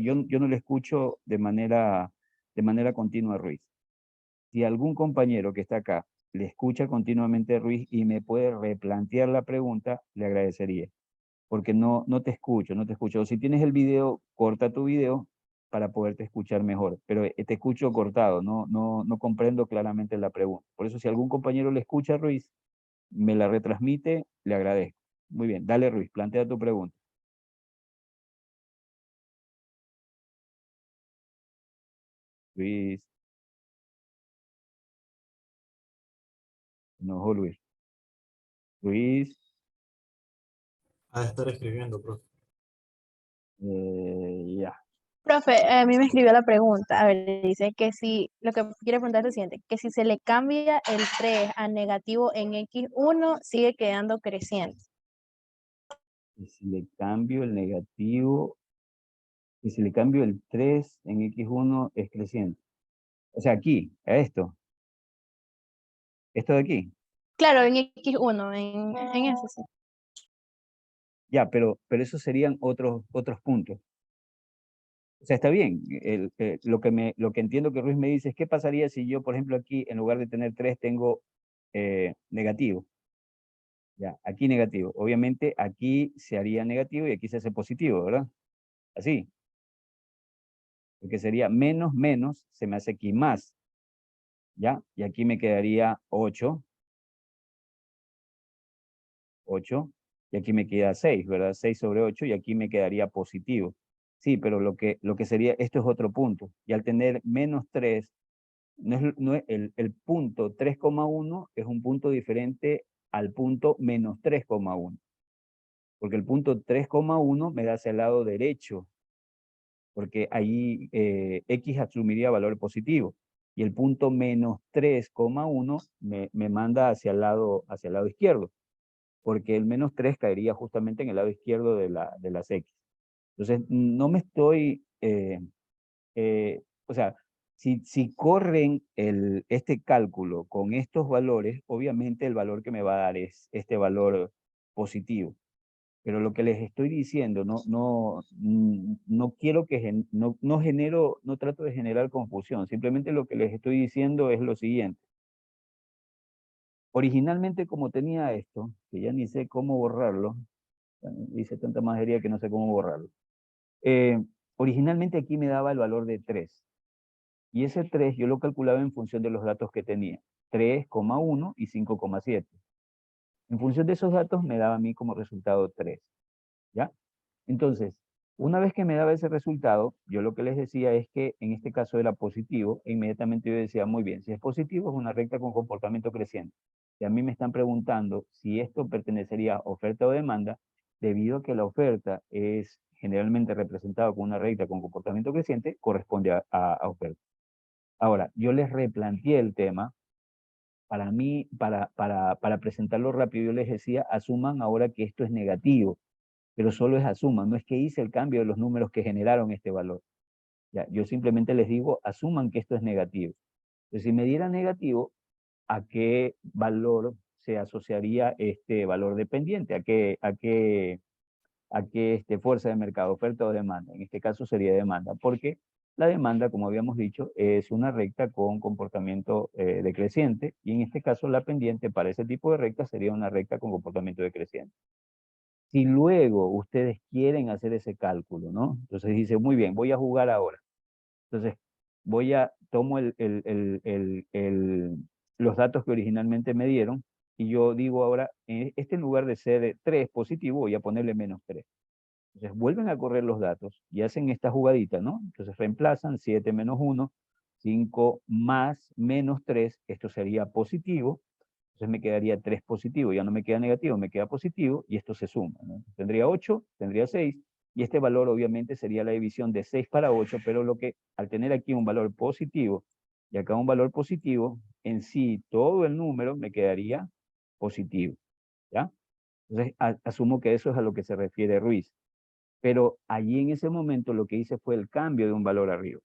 yo no le escucho de manera continua a Ruiz. Si algún compañero que está acá le escucha continuamente a Ruiz y me puede replantear la pregunta, le agradecería. Porque no te escucho, no te escucho. O si tienes el video, corta tu video para poderte escuchar mejor. Pero te escucho cortado, no comprendo claramente la pregunta. Por eso, si algún compañero le escucha a Ruiz, me la retransmite, le agradezco. Muy bien, dale Ruiz, plantea tu pregunta. Luis, no, Luis. Luis, Ha de estar escribiendo, profe. ya. Profe, a mí me escribió la pregunta, a ver, dice que si, lo que quiere preguntar es lo siguiente, que si se le cambia el 3 a negativo en X1, sigue quedando creciente. Y si le cambio el negativo, y si le cambio el 3 en X1 es creciente. O sea, aquí, a esto. Esto de aquí. Claro, en X1, en eso sí. Ya, pero esos serían otros puntos. O sea, está bien. Lo que entiendo que Ruiz me dice es, ¿qué pasaría si yo, por ejemplo, aquí, en lugar de tener 3, tengo negativo? Ya, aquí negativo. Obviamente, aquí se haría negativo y aquí se hace positivo, ¿verdad? Así. Porque sería menos, menos, se me hace aquí más. ¿Ya? Y aquí me quedaría 8. 8. Y aquí me queda 6, ¿verdad? 6 sobre 8 y aquí me quedaría positivo. Sí, pero lo que sería, esto es otro punto. Y al tener menos 3, el punto 3,1 es un punto diferente al punto menos 3,1. Porque el punto 3,1 me da hacia el lado derecho, porque ahí X asumiría valor positivo. Y el punto menos 3,1 me manda hacia el lado izquierdo, porque el menos 3 caería justamente en el lado izquierdo de las X. Entonces, no me estoy, o sea, si corren este cálculo con estos valores, obviamente el valor que me va a dar es este valor positivo. Pero lo que les estoy diciendo, no quiero que, no trato de generar confusión. Simplemente lo que les estoy diciendo es lo siguiente. Originalmente, como tenía esto, que ya ni sé cómo borrarlo, hice tanta majería que no sé cómo borrarlo. Originalmente aquí me daba el valor de 3. Y ese 3 yo lo calculaba en función de los datos que tenía. 3,1 y 5,7. En función de esos datos me daba a mí como resultado 3. ¿Ya? Entonces, una vez que me daba ese resultado, yo lo que les decía es que en este caso era positivo, e inmediatamente yo decía, muy bien, si es positivo es una recta con comportamiento creciente. Y a mí me están preguntando si esto pertenecería a oferta o demanda, debido a que la oferta es generalmente representada con una recta con comportamiento creciente, corresponde a oferta. Ahora, yo les replanteé el tema. Para mí, para presentarlo rápido, yo les decía, asuman ahora que esto es negativo, pero solo es asuman, no es que hice el cambio de los números que generaron este valor. Ya, yo simplemente les digo, asuman que esto es negativo. Entonces, si me diera negativo, ¿a qué valor se asociaría este valor dependiente? ¿A qué fuerza de mercado, oferta o demanda? En este caso sería demanda, porque la demanda, como habíamos dicho, es una recta con comportamiento decreciente, y en este caso la pendiente para ese tipo de recta sería una recta con comportamiento decreciente. Si luego ustedes quieren hacer ese cálculo, ¿no? Entonces dice, muy bien, voy a jugar ahora. Entonces, tomo los datos que originalmente me dieron, y yo digo ahora, en lugar de ser 3 positivo, voy a ponerle -3. Entonces vuelven a correr los datos y hacen esta jugadita, ¿no? Entonces reemplazan 7 menos 1, 5 más menos 3, esto sería positivo. Entonces me quedaría 3 positivo, ya no me queda negativo, me queda positivo, y esto se suma, ¿no? Tendría 8, tendría 6, y este valor obviamente sería la división de 6 para 8, pero al tener aquí un valor positivo y acá un valor positivo, en sí todo el número me quedaría positivo, ¿ya? Entonces asumo que eso es a lo que se refiere Ruiz. Pero allí en ese momento lo que hice fue el cambio de un valor arriba.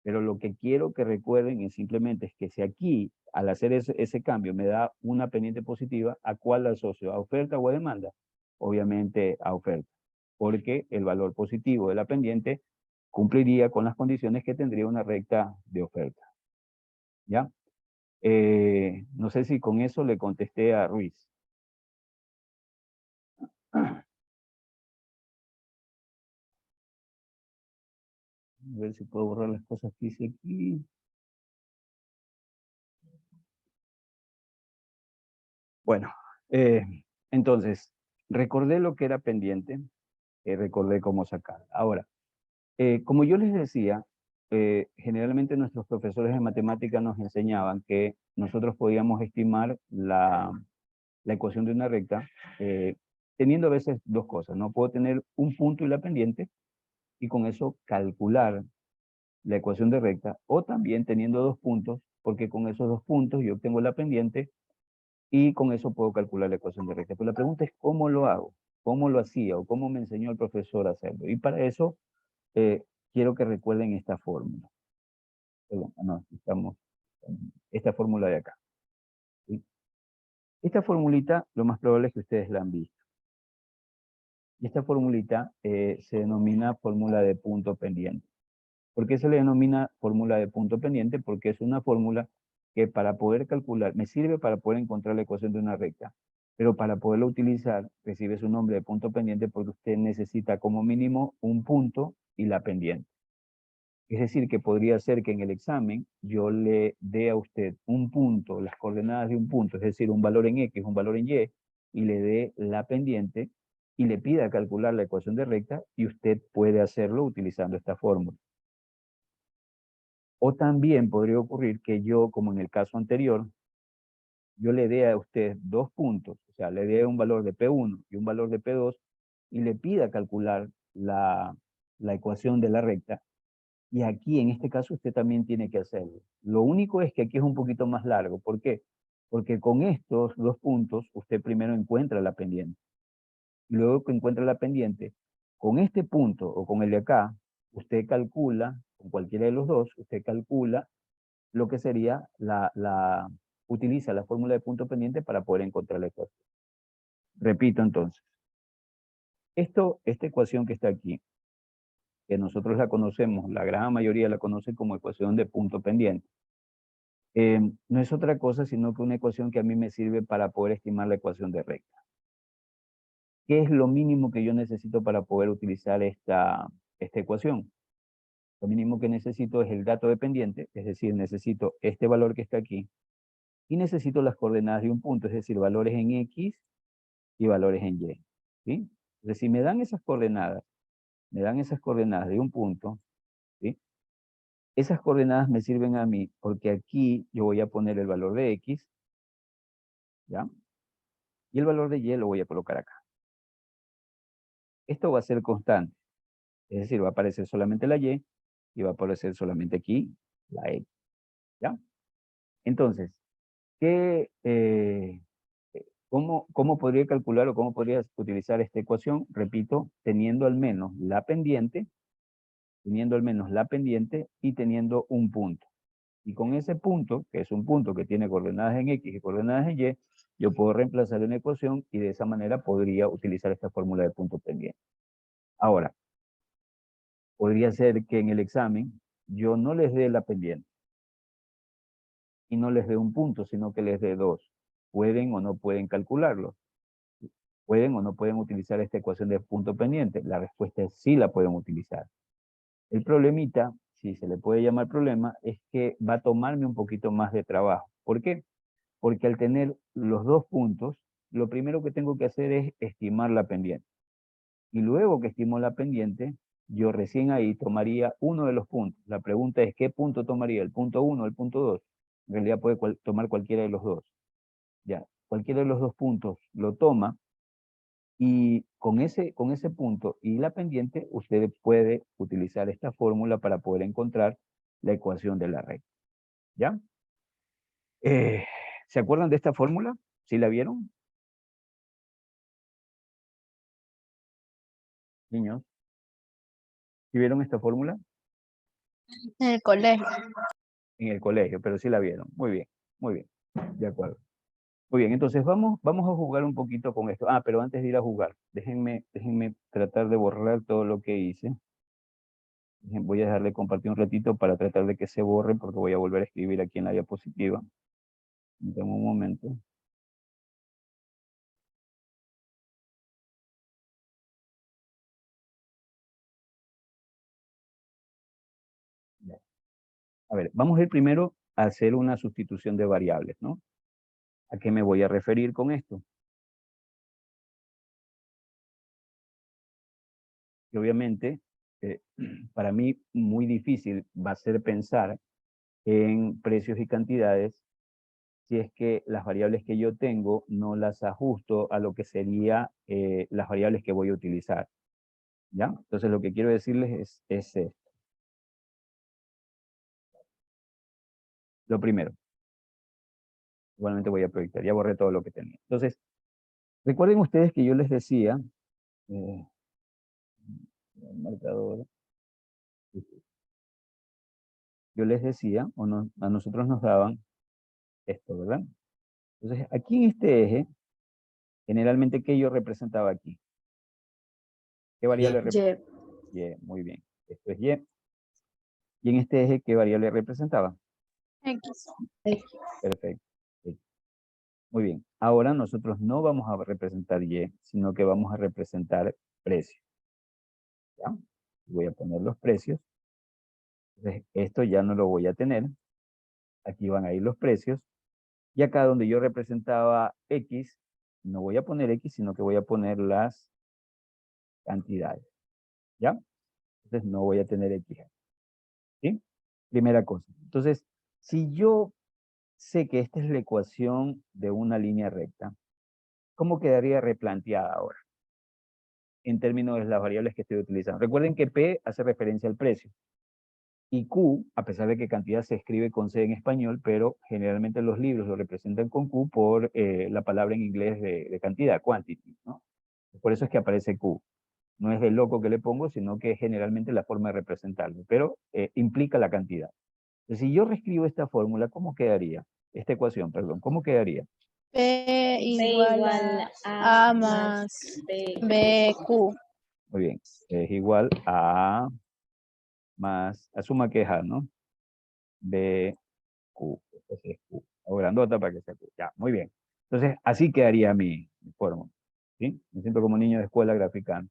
Pero lo que quiero que recuerden es simplemente que si aquí, al hacer ese cambio, me da una pendiente positiva, ¿a cuál la asocio? ¿A oferta o a demanda? Obviamente a oferta, porque el valor positivo de la pendiente cumpliría con las condiciones que tendría una recta de oferta. ¿Ya? No sé si con eso le contesté a Ruiz. A ver si puedo borrar las cosas que hice aquí. Bueno, entonces, recordé lo que era pendiente, recordé cómo sacar. Ahora, como yo les decía, generalmente nuestros profesores de matemática nos enseñaban que nosotros podíamos estimar la ecuación de una recta teniendo a veces dos cosas, ¿no? Puedo tener un punto y la pendiente, y con eso calcular la ecuación de recta, o también teniendo dos puntos, porque con esos dos puntos yo obtengo la pendiente, y con eso puedo calcular la ecuación de recta. Pero la pregunta es cómo lo hago, cómo lo hacía, o cómo me enseñó el profesor a hacerlo. Y para eso quiero que recuerden esta fórmula. Perdón, no, esta fórmula de acá. ¿Sí? Esta formulita, lo más probable es que ustedes la han visto. Y esta formulita se denomina fórmula de punto pendiente. ¿Por qué se le denomina fórmula de punto pendiente? Porque es una fórmula que para poder calcular, me sirve para poder encontrar la ecuación de una recta, pero para poderla utilizar recibe su nombre de punto pendiente porque usted necesita como mínimo un punto y la pendiente. Es decir, que podría ser que en el examen yo le dé a usted un punto, las coordenadas de un punto, es decir, un valor en X, un valor en Y, y le dé la pendiente y le pida calcular la ecuación de recta, y usted puede hacerlo utilizando esta fórmula. O también podría ocurrir que yo, como en el caso anterior, yo le dé a usted dos puntos, o sea, le dé un valor de P1 y un valor de P2, y le pida calcular la ecuación de la recta, y aquí en este caso usted también tiene que hacerlo. Lo único es que aquí es un poquito más largo. ¿Por qué? Porque con estos dos puntos usted primero encuentra la pendiente. Y luego que encuentra la pendiente, con este punto o con el de acá, usted calcula, con cualquiera de los dos, usted calcula lo que sería utiliza la fórmula de punto pendiente para poder encontrar la ecuación. Repito entonces. Esta ecuación que está aquí, que nosotros la conocemos, la gran mayoría la conoce como ecuación de punto pendiente. no es otra cosa sino que una ecuación que a mí me sirve para poder estimar la ecuación de recta. ¿Qué es lo mínimo que yo necesito para poder utilizar esta ecuación? Lo mínimo que necesito es el dato dependiente, es decir, necesito este valor que está aquí, y necesito las coordenadas de un punto, es decir, valores en X y valores en Y. ¿Sí? Entonces, si me dan esas coordenadas de un punto, ¿sí? Esas coordenadas me sirven a mí porque aquí yo voy a poner el valor de X, ¿ya? Y el valor de Y lo voy a colocar acá. Esto va a ser constante, es decir, va a aparecer solamente la Y y va a aparecer solamente aquí la X, ¿ya? Entonces, ¿cómo podría calcular o cómo podría utilizar esta ecuación? Repito, teniendo al menos la pendiente y teniendo un punto. Y con ese punto, que es un punto que tiene coordenadas en X y coordenadas en Y, yo puedo reemplazar una ecuación y de esa manera podría utilizar esta fórmula de punto pendiente. Ahora, podría ser que en el examen yo no les dé la pendiente y no les dé un punto, sino que les dé dos. ¿Pueden o no pueden calcularlo? ¿Pueden o no pueden utilizar esta ecuación de punto pendiente? La respuesta es sí la pueden utilizar. El problemita, si se le puede llamar problema, es que va a tomarme un poquito más de trabajo. ¿Por qué? Porque al tener los dos puntos, lo primero que tengo que hacer es estimar la pendiente. Y luego que estimo la pendiente, yo recién ahí tomaría uno de los puntos. La pregunta es, ¿qué punto tomaría? ¿El punto 1 o el punto 2? En realidad puede tomar cualquiera de los dos. Ya, cualquiera de los dos puntos lo toma y con ese punto y la pendiente, usted puede utilizar esta fórmula para poder encontrar la ecuación de la recta. ¿Ya? ¿Se acuerdan de esta fórmula? ¿Sí la vieron? Niños, ¿sí vieron esta fórmula? En el colegio. En el colegio, pero sí la vieron. Muy bien, de acuerdo. Muy bien, entonces vamos a jugar un poquito con esto. Ah, pero antes de ir a jugar, déjenme tratar de borrar todo lo que hice. Voy a dejarle compartir un ratito para tratar de que se borre, porque voy a volver a escribir aquí en la diapositiva. Dame un momento. A ver, vamos a ir primero a hacer una sustitución de variables, ¿no? ¿A qué me voy a referir con esto? Y obviamente, para mí muy difícil va a ser pensar en precios y cantidades si es que las variables que yo tengo no las ajusto a lo que serían las variables que voy a utilizar. ¿Ya? Entonces lo que quiero decirles es esto. Lo primero. Igualmente voy a proyectar, ya borré todo lo que tenía. Entonces, recuerden ustedes que yo les decía, el marcador, yo les decía, a nosotros nos daban esto, ¿verdad? Entonces, aquí en este eje, generalmente, ¿qué yo representaba aquí? ¿Qué variable representaba? Y, muy bien. Esto es Y. Y en este eje, ¿qué variable representaba? X. Perfecto. Muy bien. Ahora nosotros no vamos a representar Y, sino que vamos a representar precios. ¿Ya? Voy a poner los precios. Entonces, esto ya no lo voy a tener. Aquí van a ir los precios. Y acá donde yo representaba X, no voy a poner X, sino que voy a poner las cantidades. ¿Ya? Entonces no voy a tener X. ¿Sí? Primera cosa. Entonces, si yo sé que esta es la ecuación de una línea recta, ¿cómo quedaría replanteada ahora? En términos de las variables que estoy utilizando. Recuerden que P hace referencia al precio. Y Q, a pesar de que cantidad se escribe con C en español, pero generalmente los libros lo representan con Q por la palabra en inglés de cantidad, quantity, ¿no? Por eso es que aparece Q. No es de loco que le pongo, sino que es generalmente la forma de representarlo, pero implica la cantidad. Entonces, si yo reescribo esta fórmula, ¿cómo quedaría? Esta ecuación, perdón, ¿cómo quedaría? P igual a más BQ. Muy bien, es igual a más, asuma que es A, ¿no? BQ. Pues es Q. O grandota para que sea Q. Ya, muy bien. Entonces, así quedaría mi fórmula. ¿Sí? Me siento como niño de escuela graficando.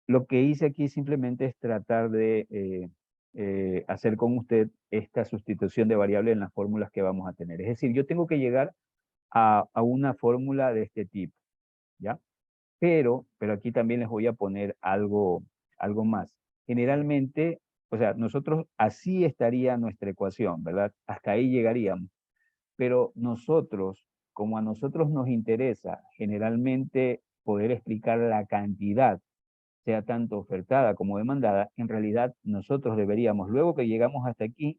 Lo que hice aquí simplemente es tratar de hacer con usted esta sustitución de variable en las fórmulas que vamos a tener. Es decir, yo tengo que llegar a una fórmula de este tipo, ¿ya? Pero aquí también les voy a poner algo más. Generalmente, o sea, nosotros así estaría nuestra ecuación, ¿verdad? Hasta ahí llegaríamos. Pero nosotros, como a nosotros nos interesa generalmente poder explicar la cantidad, sea tanto ofertada como demandada, en realidad nosotros deberíamos, luego que llegamos hasta aquí,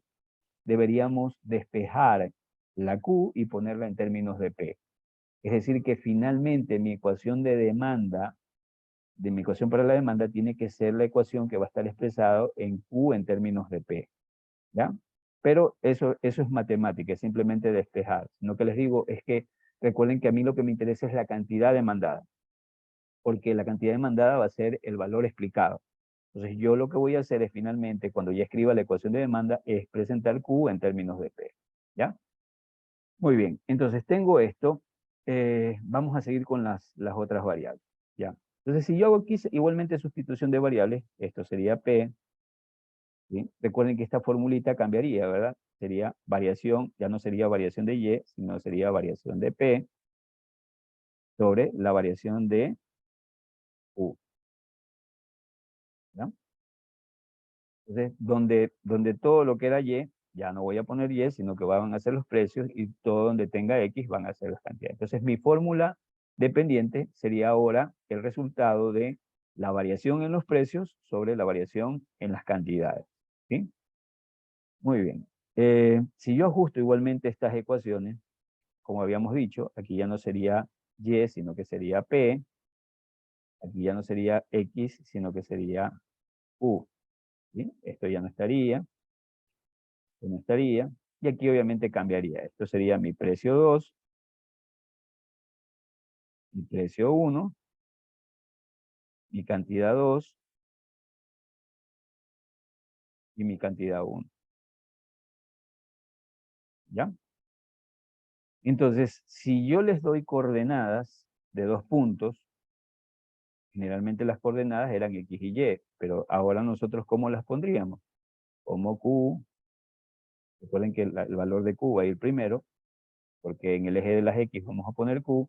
deberíamos despejar la Q y ponerla en términos de P. Es decir, que finalmente mi ecuación de demanda, mi ecuación para la demanda, tiene que ser la ecuación que va a estar expresada en Q en términos de P. ¿Ya? Pero eso es matemática, es simplemente despejar. Lo que les digo es que recuerden que a mí lo que me interesa es la cantidad demandada, porque la cantidad demandada va a ser el valor explicado. Entonces yo lo que voy a hacer es finalmente, cuando ya escriba la ecuación de demanda, es presentar Q en términos de P. ¿Ya? Muy bien, entonces tengo esto, vamos a seguir con las otras variables. ¿Ya? Entonces si yo hago aquí igualmente sustitución de variables, esto sería P, ¿sí? Recuerden que esta formulita cambiaría, ¿verdad? Sería variación, ya no sería variación de Y, sino sería variación de P sobre la variación de U. ¿Ya? Entonces, donde todo lo que era Y, ya no voy a poner Y, sino que van a ser los precios, y todo donde tenga X van a ser las cantidades. Entonces, mi fórmula dependiente sería ahora el resultado de la variación en los precios sobre la variación en las cantidades. ¿Sí? Muy bien. Si yo ajusto igualmente estas ecuaciones, como habíamos dicho, aquí ya no sería Y, sino que sería P. Aquí ya no sería X, sino que sería U. ¿Sí? Esto ya no estaría. Esto no estaría. Y aquí obviamente cambiaría. Esto sería mi precio 2, mi precio 1, mi cantidad 2 y mi cantidad 1. ¿Ya? Entonces, si yo les doy coordenadas de 2 puntos, generalmente las coordenadas eran X y Y, pero ahora nosotros ¿cómo las pondríamos? Como Q, recuerden que el valor de Q va a ir primero, porque en el eje de las X vamos a poner Q,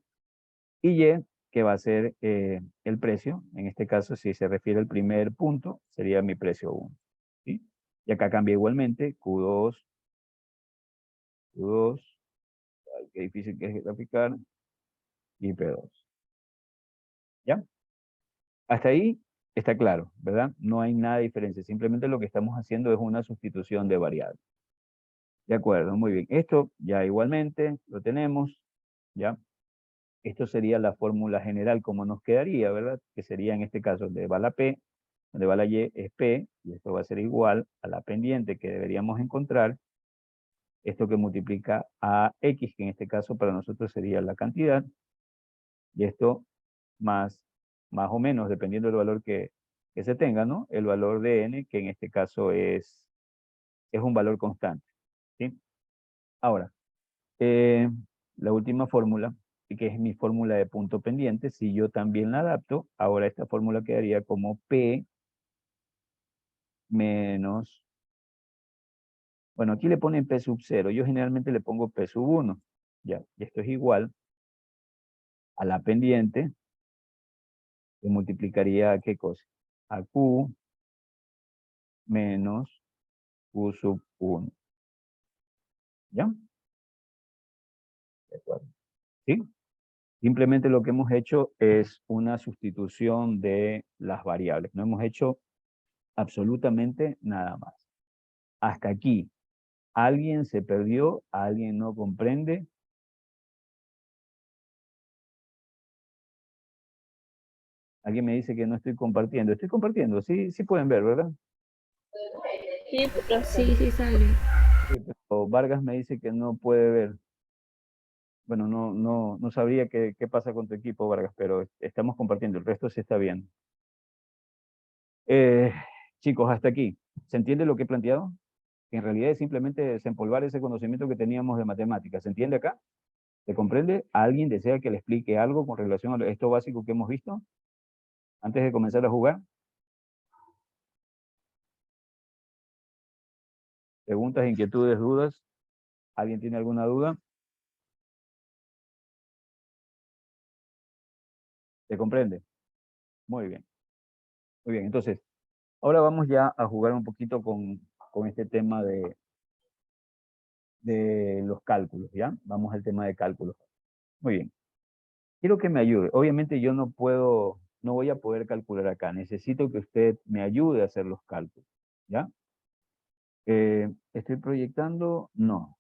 y Y, que va a ser el precio. En este caso, si se refiere al primer punto, sería mi precio 1. ¿Sí? Y acá cambia igualmente Q2, Q2, ay, qué difícil que es graficar, y P2. ¿Ya? Hasta ahí está claro, ¿verdad? No hay nada de diferencia. Simplemente lo que estamos haciendo es una sustitución de variables. De acuerdo, muy bien. Esto ya igualmente lo tenemos, ¿ya? Esto sería la fórmula general como nos quedaría, ¿verdad? Que sería en este caso donde va la P, donde va la Y es P, y esto va a ser igual a la pendiente que deberíamos encontrar, esto que multiplica a X, que en este caso para nosotros sería la cantidad, y esto más o menos, dependiendo del valor que se tenga, ¿no? El valor de N, que en este caso es un valor constante, ¿sí? Ahora, la última fórmula, que es mi fórmula de punto pendiente, si yo también la adapto, ahora esta fórmula quedaría como P menos, bueno, aquí le ponen P sub 0, yo generalmente le pongo P sub 1, ya, y esto es igual a la pendiente, que multiplicaría, ¿qué cosa? A Q menos Q sub 1, ¿ya? De acuerdo, ¿sí? Simplemente lo que hemos hecho es una sustitución de las variables, no hemos hecho absolutamente nada más. Hasta aquí, ¿alguien se perdió? ¿Alguien no comprende? Alguien me dice que no estoy compartiendo. Estoy compartiendo, sí, sí pueden ver, ¿verdad? Sí, pero Sí, sí sale. Sí, pero Vargas me dice que no puede ver. Bueno, no sabría qué pasa con tu equipo, Vargas, pero estamos compartiendo, el resto sí está bien. Chicos, hasta aquí. ¿Se entiende lo que he planteado? En realidad es simplemente desempolvar ese conocimiento que teníamos de matemáticas. ¿Se entiende acá? ¿Se comprende? ¿Alguien desea que le explique algo con relación a esto básico que hemos visto? Antes de comenzar a jugar. ¿Preguntas, inquietudes, dudas? ¿Alguien tiene alguna duda? ¿Se comprende? Muy bien. Muy bien, entonces, ahora vamos ya a jugar un poquito con este tema de los cálculos, ¿ya? Vamos al tema de cálculos. Muy bien. Quiero que me ayude. Obviamente yo no voy a poder calcular acá. Necesito que usted me ayude a hacer los cálculos, ¿ya? ¿Estoy proyectando? No.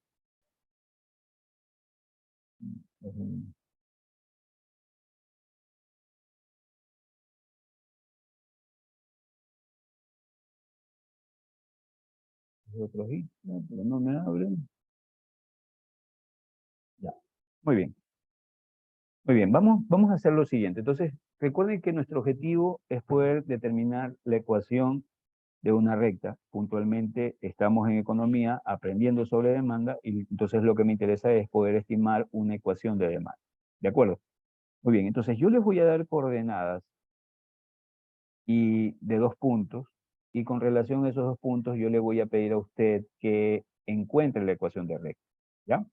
Otro hit, pero no me abren. Ya. Muy bien. Muy bien, vamos a hacer lo siguiente. Entonces, recuerden que nuestro objetivo es poder determinar la ecuación de una recta. Puntualmente estamos en economía aprendiendo sobre demanda y entonces lo que me interesa es poder estimar una ecuación de demanda. ¿De acuerdo? Muy bien, entonces yo les voy a dar coordenadas y de 2 puntos y con relación a esos 2 puntos yo le voy a pedir a usted que encuentre la ecuación de recta. ¿Ya?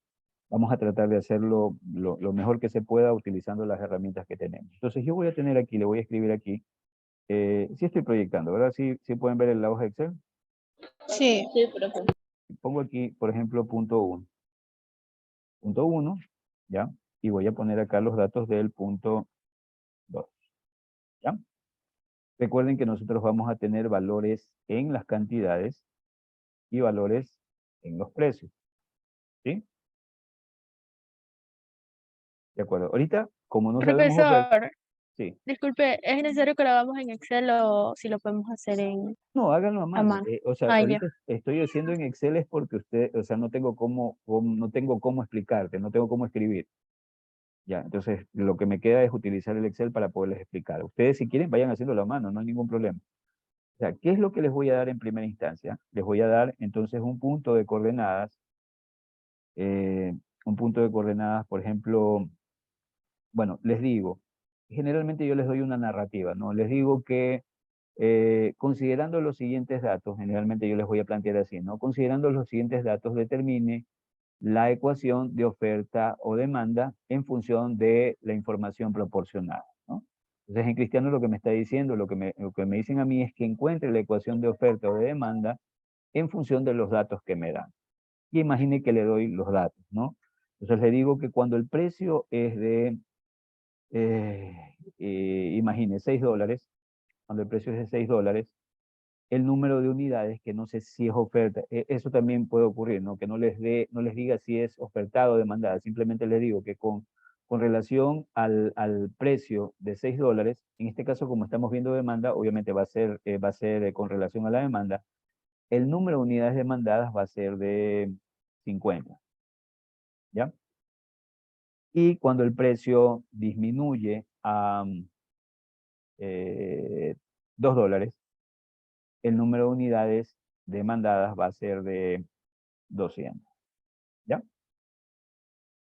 Vamos a tratar de hacerlo lo mejor que se pueda utilizando las herramientas que tenemos. Entonces yo voy a tener aquí, le voy a escribir aquí, sí estoy proyectando, ¿verdad? ¿Sí pueden ver en la hoja de Excel? Sí. Sí, profe. Pongo aquí, por ejemplo, punto 1. Punto 1, ¿ya? Y voy a poner acá los datos del punto 2, ¿ya? Recuerden que nosotros vamos a tener valores en las cantidades y valores en los precios, ¿sí? De acuerdo. Ahorita, como no sabemos oferta, Profesor, sí. disculpe, ¿es necesario que lo hagamos en Excel o si lo podemos hacer No, háganlo a a mano. mano? O sea, Ah, ya. ahorita estoy haciendo en Excel es porque usted, o sea, no tengo cómo explicarte, no tengo cómo escribir. Ya, entonces lo que me queda es utilizar el Excel para poderles explicar. Ustedes si quieren vayan haciéndolo a mano, no hay ningún problema. O sea, ¿qué es lo que les voy a dar en primera instancia? Les voy a dar entonces un punto de coordenadas, por ejemplo, bueno, les digo, generalmente yo les doy una narrativa, ¿no? Les digo que considerando los siguientes datos, generalmente yo les voy a plantear así, ¿no? Considerando los siguientes datos, determine la ecuación de oferta o demanda en función de la información proporcionada, ¿no? Entonces, en Cristiano lo que me está diciendo, lo que me dicen a mí es que encuentre la ecuación de oferta o de demanda en función de los datos que me dan. Y imagine que le doy los datos, ¿no? Entonces le digo que cuando el precio es de, imagine, $6, cuando el precio es de $6, el número de unidades, que no sé si es oferta, eso también puede ocurrir, ¿no? Que no les diga si es ofertado o demandada, simplemente les digo que con relación al precio de $6, en este caso como estamos viendo demanda, obviamente va a ser con relación a la demanda, el número de unidades demandadas va a ser de 50, ¿ya? Y cuando el precio disminuye a $2, el número de unidades demandadas va a ser de 200. ¿Ya?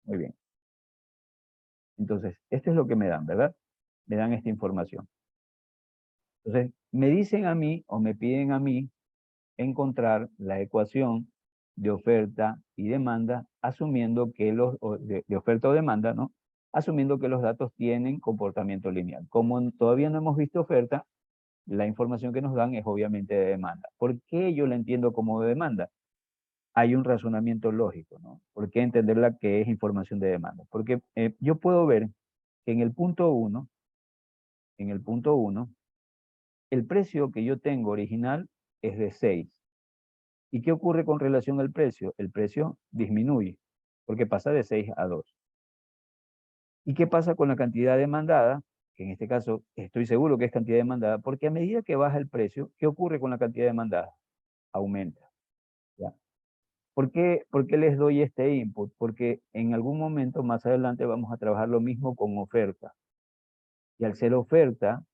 Muy bien. Entonces, esto es lo que me dan, ¿verdad? Me dan esta información. Entonces, me dicen a mí o me piden a mí encontrar la ecuación de oferta y demanda, asumiendo que de oferta o demanda, ¿no? Asumiendo que los datos tienen comportamiento lineal. Como todavía no hemos visto oferta, la información que nos dan es obviamente de demanda. ¿Por qué yo la entiendo como de demanda? Hay un razonamiento lógico, ¿no? ¿Por qué entenderla que es información de demanda? Porque yo puedo ver que en el punto 1, el precio que yo tengo original es de 6. ¿Y qué ocurre con relación al precio? El precio disminuye, porque pasa de 6 a 2. ¿Y qué pasa con la cantidad demandada? Que en este caso estoy seguro que es cantidad demandada, porque a medida que baja el precio, ¿qué ocurre con la cantidad demandada? Aumenta. ¿Ya? ¿Por qué les doy este input? Porque en algún momento más adelante vamos a trabajar lo mismo con oferta. Y al ser oferta,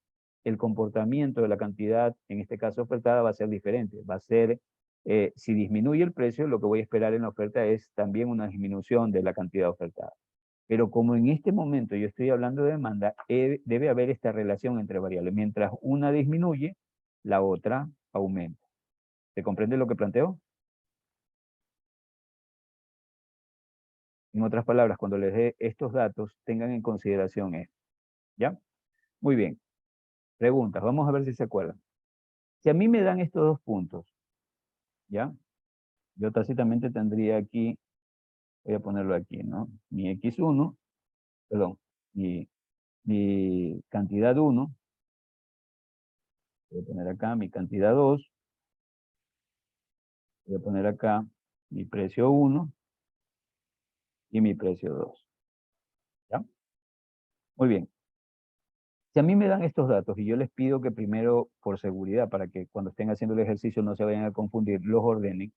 el comportamiento de la cantidad, en este caso ofertada, va a ser diferente. Va a ser Si disminuye el precio, lo que voy a esperar en la oferta es también una disminución de la cantidad ofertada. Pero como en este momento yo estoy hablando de demanda, debe haber esta relación entre variables. Mientras una disminuye, la otra aumenta. ¿Se comprende lo que planteo? En otras palabras, cuando les dé estos datos, tengan en consideración esto. ¿Ya? Muy bien. Preguntas. Vamos a ver si se acuerdan. Si a mí me dan estos dos puntos, ¿ya? Yo tácitamente tendría aquí, voy a ponerlo aquí, ¿no? Mi X1, perdón, mi cantidad 1, voy a poner acá mi cantidad 2, voy a poner acá mi precio 1 y mi precio 2. ¿Ya? Muy bien. Si a mí me dan estos datos y yo les pido que primero, por seguridad, para que cuando estén haciendo el ejercicio no se vayan a confundir, los ordenen,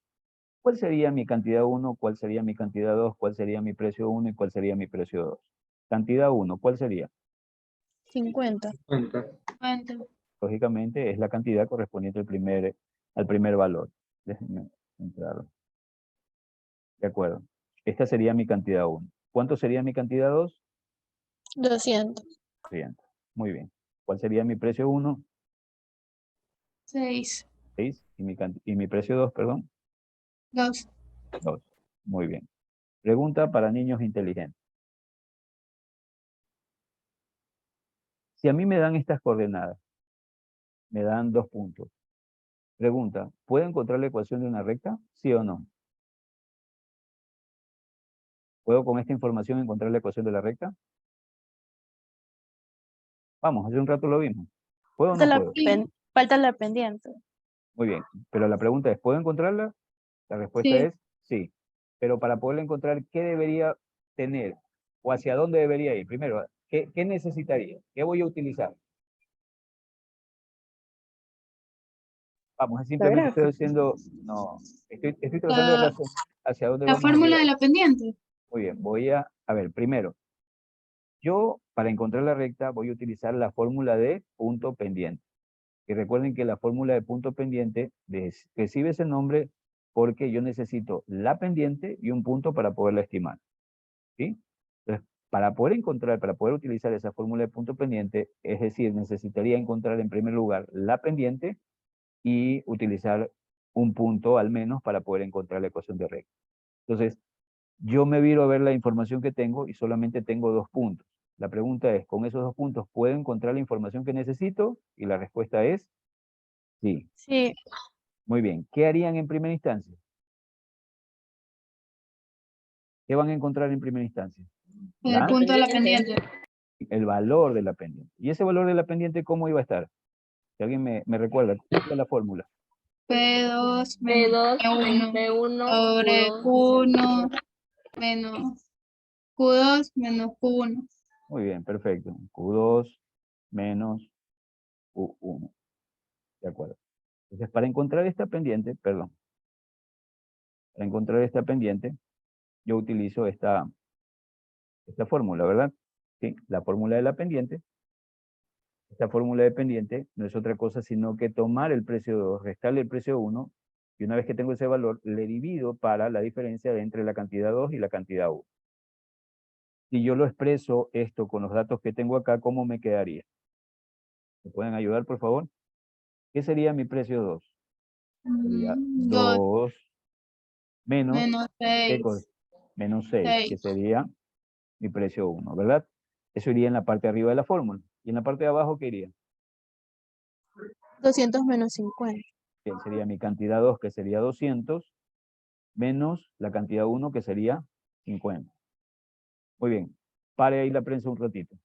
¿cuál sería mi cantidad 1? ¿Cuál sería mi cantidad 2? ¿Cuál sería mi precio 1? ¿Y cuál sería mi precio 2? Cantidad 1, ¿cuál sería? 50. 50. Lógicamente es la cantidad correspondiente al primer valor. Déjenme entrar. De acuerdo. Esta sería mi cantidad 1. ¿Cuánto sería mi cantidad 2? 200. 200. Muy bien. ¿Cuál sería mi precio 1? 6. 6. ¿Y mi precio 2, perdón? 2. 2. Muy bien. Pregunta para niños inteligentes. Si a mí me dan estas coordenadas, me dan 2 puntos. Pregunta, ¿puedo encontrar la ecuación de una recta? ¿Sí o no? ¿Puedo con esta información encontrar la ecuación de la recta? Vamos, hace un rato lo vimos. ¿Puedo o no puedo? Falta la pendiente. Muy bien, pero la pregunta es, ¿puedo encontrarla? La respuesta es sí. Pero para poderla encontrar, ¿qué debería tener? ¿O hacia dónde debería ir? Primero, ¿qué necesitaría? ¿Qué voy a utilizar? Vamos, simplemente estoy haciendo, no, estoy tratando de razonar hacia dónde vamos a llegar. La pendiente. Muy bien, voy a ver, primero, yo para encontrar la recta voy a utilizar la fórmula de punto pendiente. Y recuerden que la fórmula de punto pendiente recibe ese nombre porque yo necesito la pendiente y un punto para poderla estimar. ¿Sí? Entonces, para poder utilizar esa fórmula de punto pendiente, es decir, necesitaría encontrar en primer lugar la pendiente y utilizar un punto al menos para poder encontrar la ecuación de recta. Entonces, yo me viro a ver la información que tengo y solamente tengo 2 puntos. La pregunta es, ¿con esos 2 puntos puedo encontrar la información que necesito? Y la respuesta es sí. Sí. Muy bien. ¿Qué harían en primera instancia? ¿Qué van a encontrar en primera instancia? El punto de la pendiente. El valor de la pendiente. ¿Y ese valor de la pendiente cómo iba a estar? Si alguien me recuerda, ¿cómo está la fórmula? P2 P2 P1 P1 sobre Q1 menos Q2 menos Q1. Muy bien, perfecto. Q2 menos Q1. De acuerdo. Entonces, para encontrar esta pendiente, yo utilizo esta fórmula, ¿verdad? Sí, la fórmula de la pendiente. Esta fórmula de pendiente no es otra cosa sino que tomar el precio 2, restarle el precio 1, y una vez que tengo ese valor, le divido para la diferencia entre la cantidad 2 y la cantidad 1. Si yo lo expreso esto con los datos que tengo acá, ¿cómo me quedaría? ¿Me pueden ayudar, por favor? ¿Qué sería mi precio 2? Sería 2 menos, Menos ¿qué 6. cosa? Menos 6, que sería mi precio 1, ¿verdad? Eso iría en la parte de arriba de la fórmula. ¿Y en la parte de abajo qué iría? 200 menos 50. Bien, sería mi cantidad 2, que sería 200, menos la cantidad 1, que sería 50. Muy bien, pare ahí la prensa un ratito.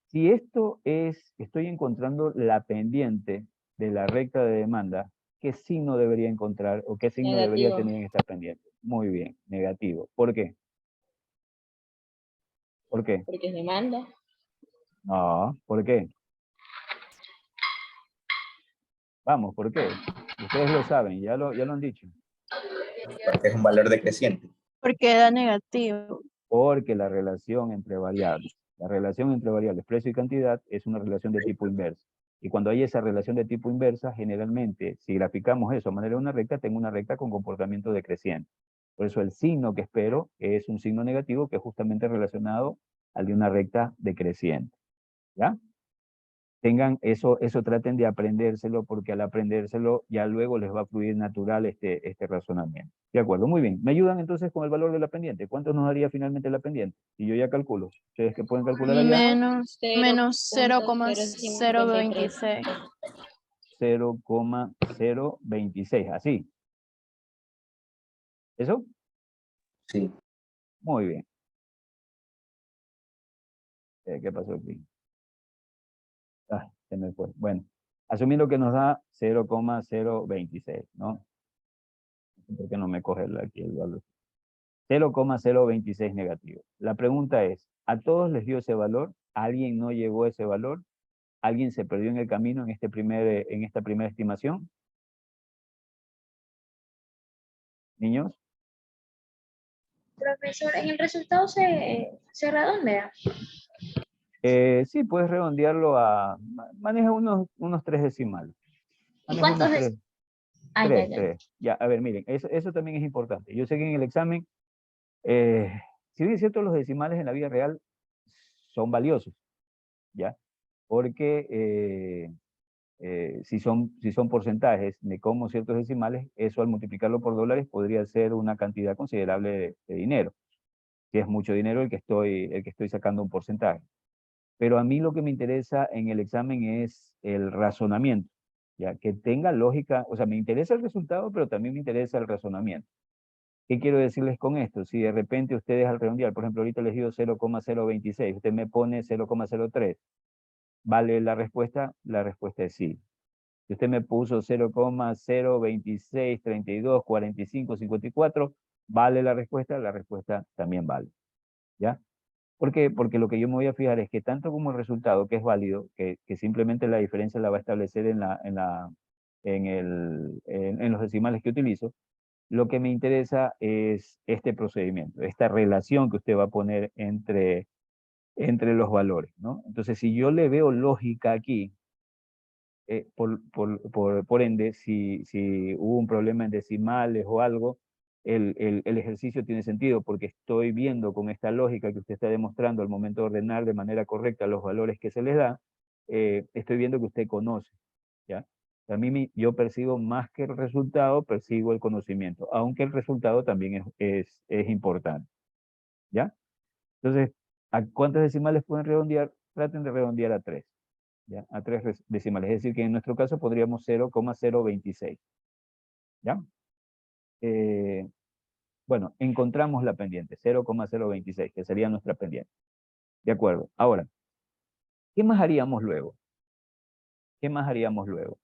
Si estoy encontrando la pendiente de la recta de demanda, ¿qué signo debería encontrar o qué signo debería Negativo. tener en esta pendiente? Muy bien, negativo. ¿Por qué? ¿Por qué? Porque es demanda. No, ¿por qué? Vamos, ¿por qué? Ustedes lo saben, ya lo han dicho. Porque es un valor decreciente. Porque da negativo. Porque la relación entre variables, precio y cantidad, es una relación de tipo inverso. Y cuando hay esa relación de tipo inversa, generalmente, si graficamos eso a manera de una recta, tengo una recta con comportamiento decreciente. Por eso el signo que espero es un signo negativo que es justamente relacionado al de una recta decreciente. ¿Ya? Tengan eso traten de aprendérselo, porque al aprendérselo ya luego les va a fluir natural este razonamiento. De acuerdo, muy bien. ¿Me ayudan entonces con el valor de la pendiente? ¿Cuánto nos daría finalmente la pendiente? Y yo ya calculo. ¿Ustedes que pueden calcular allá? Menos 0,026. 0,026, así. ¿Eso? Sí. Muy bien. ¿Qué pasó aquí? Ah, se me fue. Bueno, asumiendo que nos da 0,026, ¿no? ¿Por qué no me coge aquí el valor? 0,026 negativo. La pregunta es, ¿a todos les dio ese valor? ¿A alguien no llegó a ese valor? ¿Alguien se perdió en el camino en esta primera estimación? ¿Niños? Profesor, en el resultado se redondea. Sí, puedes redondearlo a... Maneja unos 3 decimales. ¿Y Maneja cuántos unos es? 3. Ah, ya, ya. 3. Ya, a ver, miren, eso también es importante. Yo sé que en el examen, si bien es cierto, los decimales en la vida real son valiosos, ¿ya? Porque si son porcentajes de como ciertos decimales, eso al multiplicarlo por dólares podría ser una cantidad considerable de dinero. Si es mucho dinero el que estoy sacando un porcentaje. Pero a mí lo que me interesa en el examen es el razonamiento, ya que tenga lógica, o sea, me interesa el resultado, pero también me interesa el razonamiento. ¿Qué quiero decirles con esto? Si de repente ustedes al redondear, por ejemplo, ahorita les digo 0,026, usted me pone 0,03, ¿vale la respuesta? La respuesta es sí. Si usted me puso 0,026, 32, 45, 54, ¿vale la respuesta? La respuesta también vale, ¿ya? ¿Por qué? Porque lo que yo me voy a fijar es que tanto como el resultado, que es válido, que simplemente la diferencia la va a establecer en los decimales que utilizo, lo que me interesa es este procedimiento, esta relación que usted va a poner entre los valores, ¿no? Entonces, si yo le veo lógica aquí, por ende, si hubo un problema en decimales o algo, el ejercicio tiene sentido porque estoy viendo con esta lógica que usted está demostrando al momento de ordenar de manera correcta los valores que se les da, estoy viendo que usted conoce, ¿ya? A mí yo percibo más que el resultado, percibo el conocimiento, aunque el resultado también es importante, ¿ya? Entonces, ¿a cuántos decimales pueden redondear? Traten de redondear a 3. ¿Ya? A 3 decimales, es decir, que en nuestro caso podríamos 0,026, ¿ya? Bueno, encontramos la pendiente, 0,026, que sería nuestra pendiente. De acuerdo. Ahora, ¿qué más haríamos luego? ¿Qué más haríamos luego?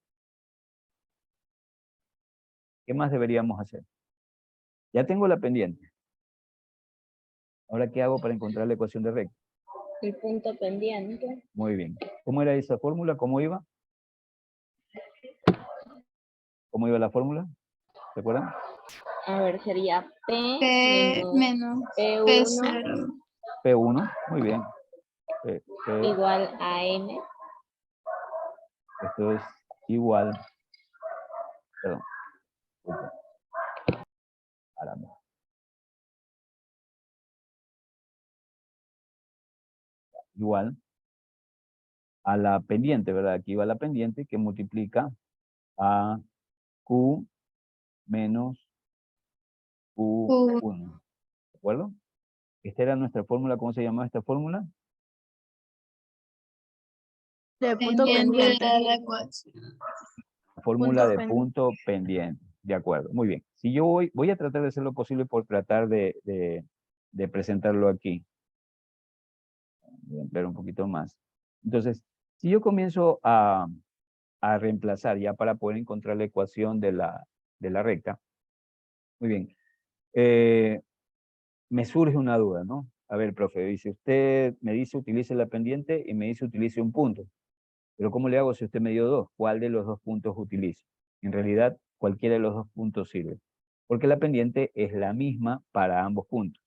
¿Qué más deberíamos hacer? Ya tengo la pendiente. Ahora, ¿qué hago para encontrar la ecuación de recta? El punto pendiente. Muy bien. ¿Cómo era esa fórmula? ¿Cómo iba? ¿Cómo iba la fórmula? ¿Se acuerdan? A ver, sería P menos P1 P0 P1, muy bien. igual a N. Esto es igual, perdón, caramba. Igual a la pendiente, ¿verdad? Aquí va la pendiente que multiplica a Q menos Q1. ¿De acuerdo? Esta era nuestra fórmula. ¿Cómo se llamaba esta fórmula? De punto pendiente pendiente. de la ecuación. Fórmula de pendiente. punto pendiente. De acuerdo, muy bien. Si yo voy a tratar de hacer lo posible por tratar de presentarlo aquí. Voy a ampliar un poquito más. Entonces, si yo comienzo a reemplazar ya para poder encontrar la ecuación de la recta, muy bien. Me surge una duda, ¿no? A ver, profe, dice, usted me dice utilice la pendiente y me dice utilice un punto. Pero ¿cómo le hago si usted me dio 2? ¿Cuál de los 2 puntos utilizo? En realidad, cualquiera de los 2 puntos sirve. Porque la pendiente es la misma para ambos puntos,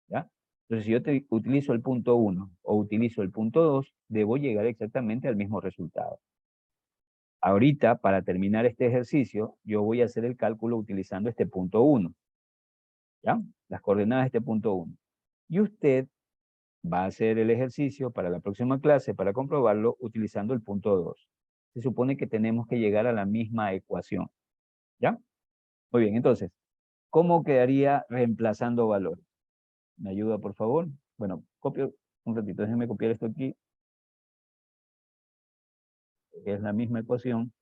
¿ya? Entonces, si yo utilizo el punto 1 o utilizo el punto 2, debo llegar exactamente al mismo resultado. Ahorita, para terminar este ejercicio, yo voy a hacer el cálculo utilizando este punto 1. ¿Ya? Las coordenadas de este punto 1. Y usted va a hacer el ejercicio para la próxima clase, para comprobarlo, utilizando el punto 2. Se supone que tenemos que llegar a la misma ecuación. ¿Ya? Muy bien, entonces, ¿cómo quedaría reemplazando valores? ¿Me ayuda, por favor? Bueno, copio un ratito, déjenme copiar esto aquí, que es la misma ecuación,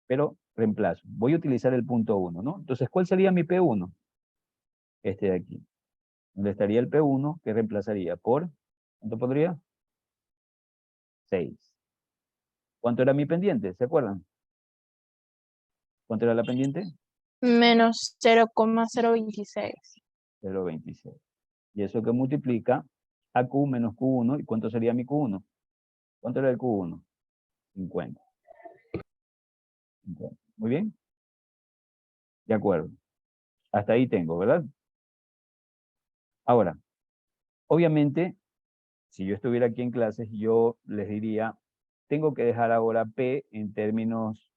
pero reemplazo. Voy a utilizar el punto 1, ¿no? Entonces, ¿cuál sería mi P1? Este de aquí. ¿Dónde estaría el P1? Que reemplazaría por, ¿cuánto podría? 6. ¿Cuánto era mi pendiente? ¿Se acuerdan? ¿Cuánto era la pendiente? Menos 0,026. 0,26. Y eso que multiplica a Q menos Q1. ¿Y cuánto sería mi Q1? ¿Cuánto era el Q1? 50. 50. Muy bien. De acuerdo. Hasta ahí tengo, ¿verdad? Ahora, obviamente, si yo estuviera aquí en clases, yo les diría, tengo que dejar ahora P en términos,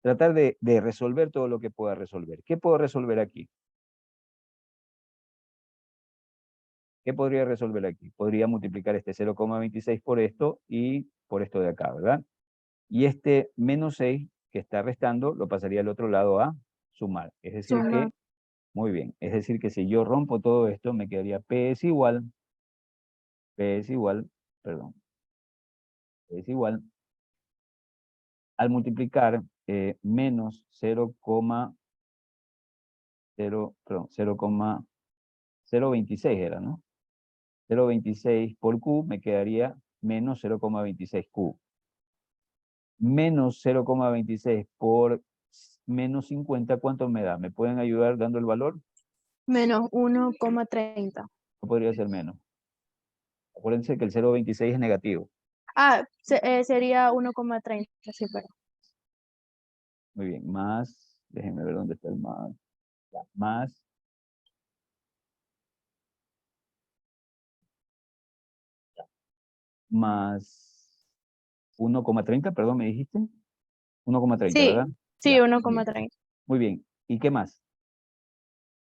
tratar de resolver todo lo que pueda resolver. ¿Qué puedo resolver aquí? ¿Qué podría resolver aquí? Podría multiplicar este 0,26 por esto y por esto de acá, ¿verdad? Y este menos 6 que está restando lo pasaría al otro lado a sumar. Es decir Sumar. que, muy bien, es decir que si yo rompo todo esto, me quedaría P es igual, perdón, P es igual, al multiplicar menos 0,026 era, ¿no? 0,26 por Q me quedaría menos 0,26 Q. Menos 0,26 por menos 50, ¿cuánto me da? ¿Me pueden ayudar dando el valor? Menos 1,30. No podría ser menos. Acuérdense que el 0,26 es negativo. Sería 1,30, sí, pero. Muy bien, más, déjenme ver dónde está el más. Ya, más, más 1,30, perdón, me dijiste. 1,30, Sí, ¿verdad? sí, Ya, bien. 1,30. Muy bien. ¿Y qué más?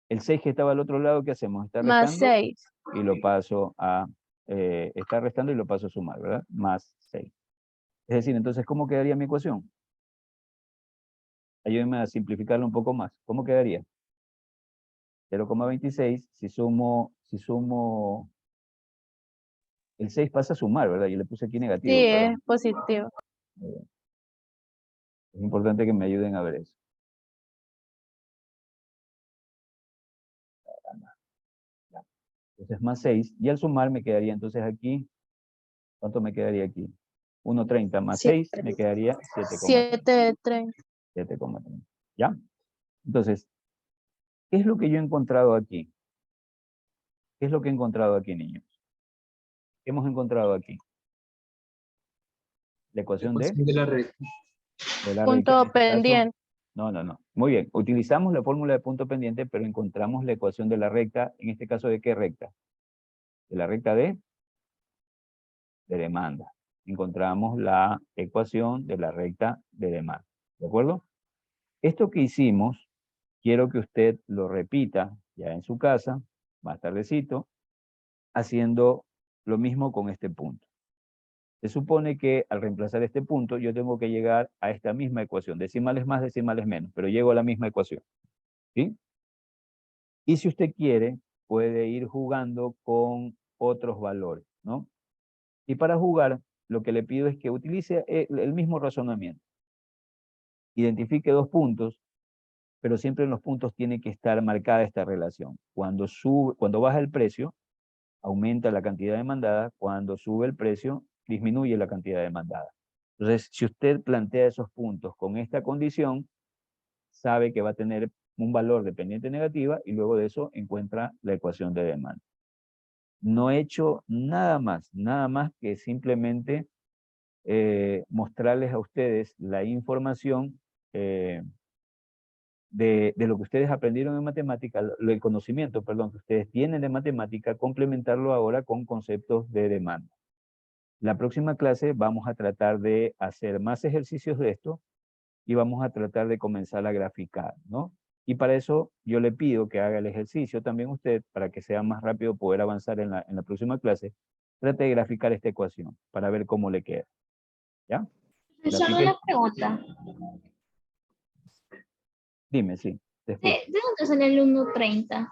El 6 que estaba al otro lado, ¿qué hacemos? Está Más restando 6. y lo paso a, está restando y lo paso a sumar, ¿verdad? Más 6. Es decir, entonces, ¿cómo quedaría mi ecuación? Ayúdenme a simplificarlo un poco más. ¿Cómo quedaría? 0,26, si sumo, el 6 pasa a sumar, ¿verdad? Yo le puse aquí negativo, Sí, perdón. es positivo. Muy bien. Es importante que me ayuden a ver eso. Ya. Entonces, más 6, y al sumar me quedaría entonces aquí, ¿cuánto me quedaría aquí? 1,30 más 6 me quedaría 7,30. 7,30. 7,30. ¿Ya? Entonces, ¿qué es lo que yo he encontrado aquí? ¿Qué es lo que he encontrado aquí, niños? ¿Qué hemos encontrado aquí? La ecuación de la recta. En Punto este caso, pendiente. no. Muy bien, utilizamos la fórmula de punto pendiente, pero encontramos la ecuación de la recta, en este caso, ¿de qué recta? De la recta de demanda. Encontramos la ecuación de la recta de demanda. ¿De acuerdo? Esto que hicimos, quiero que usted lo repita ya en su casa, más tardecito, haciendo lo mismo con este punto. Se supone que al reemplazar este punto, yo tengo que llegar a esta misma ecuación, decimales más, decimales menos, pero llego a la misma ecuación. ¿Sí? Y si usted quiere, puede ir jugando con otros valores, ¿no? Y para jugar, lo que le pido es que utilice el mismo razonamiento. Identifique dos puntos, pero siempre en los puntos tiene que estar marcada esta relación. Cuando baja el precio, aumenta la cantidad demandada. Cuando sube el precio, disminuye la cantidad demandada. Entonces, si usted plantea esos puntos con esta condición, sabe que va a tener un valor de pendiente negativa y luego de eso encuentra la ecuación de demanda. No he hecho nada más que simplemente mostrarles a ustedes la información de lo que ustedes aprendieron en matemática, el conocimiento, perdón, que ustedes tienen de matemática, complementarlo ahora con conceptos de demanda. La próxima clase vamos a tratar de hacer más ejercicios de esto y vamos a tratar de comenzar a graficar, ¿no? Y para eso yo le pido que haga el ejercicio también usted, para que sea más rápido poder avanzar en la próxima clase. Trate de graficar esta ecuación para ver cómo le queda. ¿Ya? Solo Grafique. una pregunta. Dime, sí. te escucho. ¿De dónde sale el 1.30?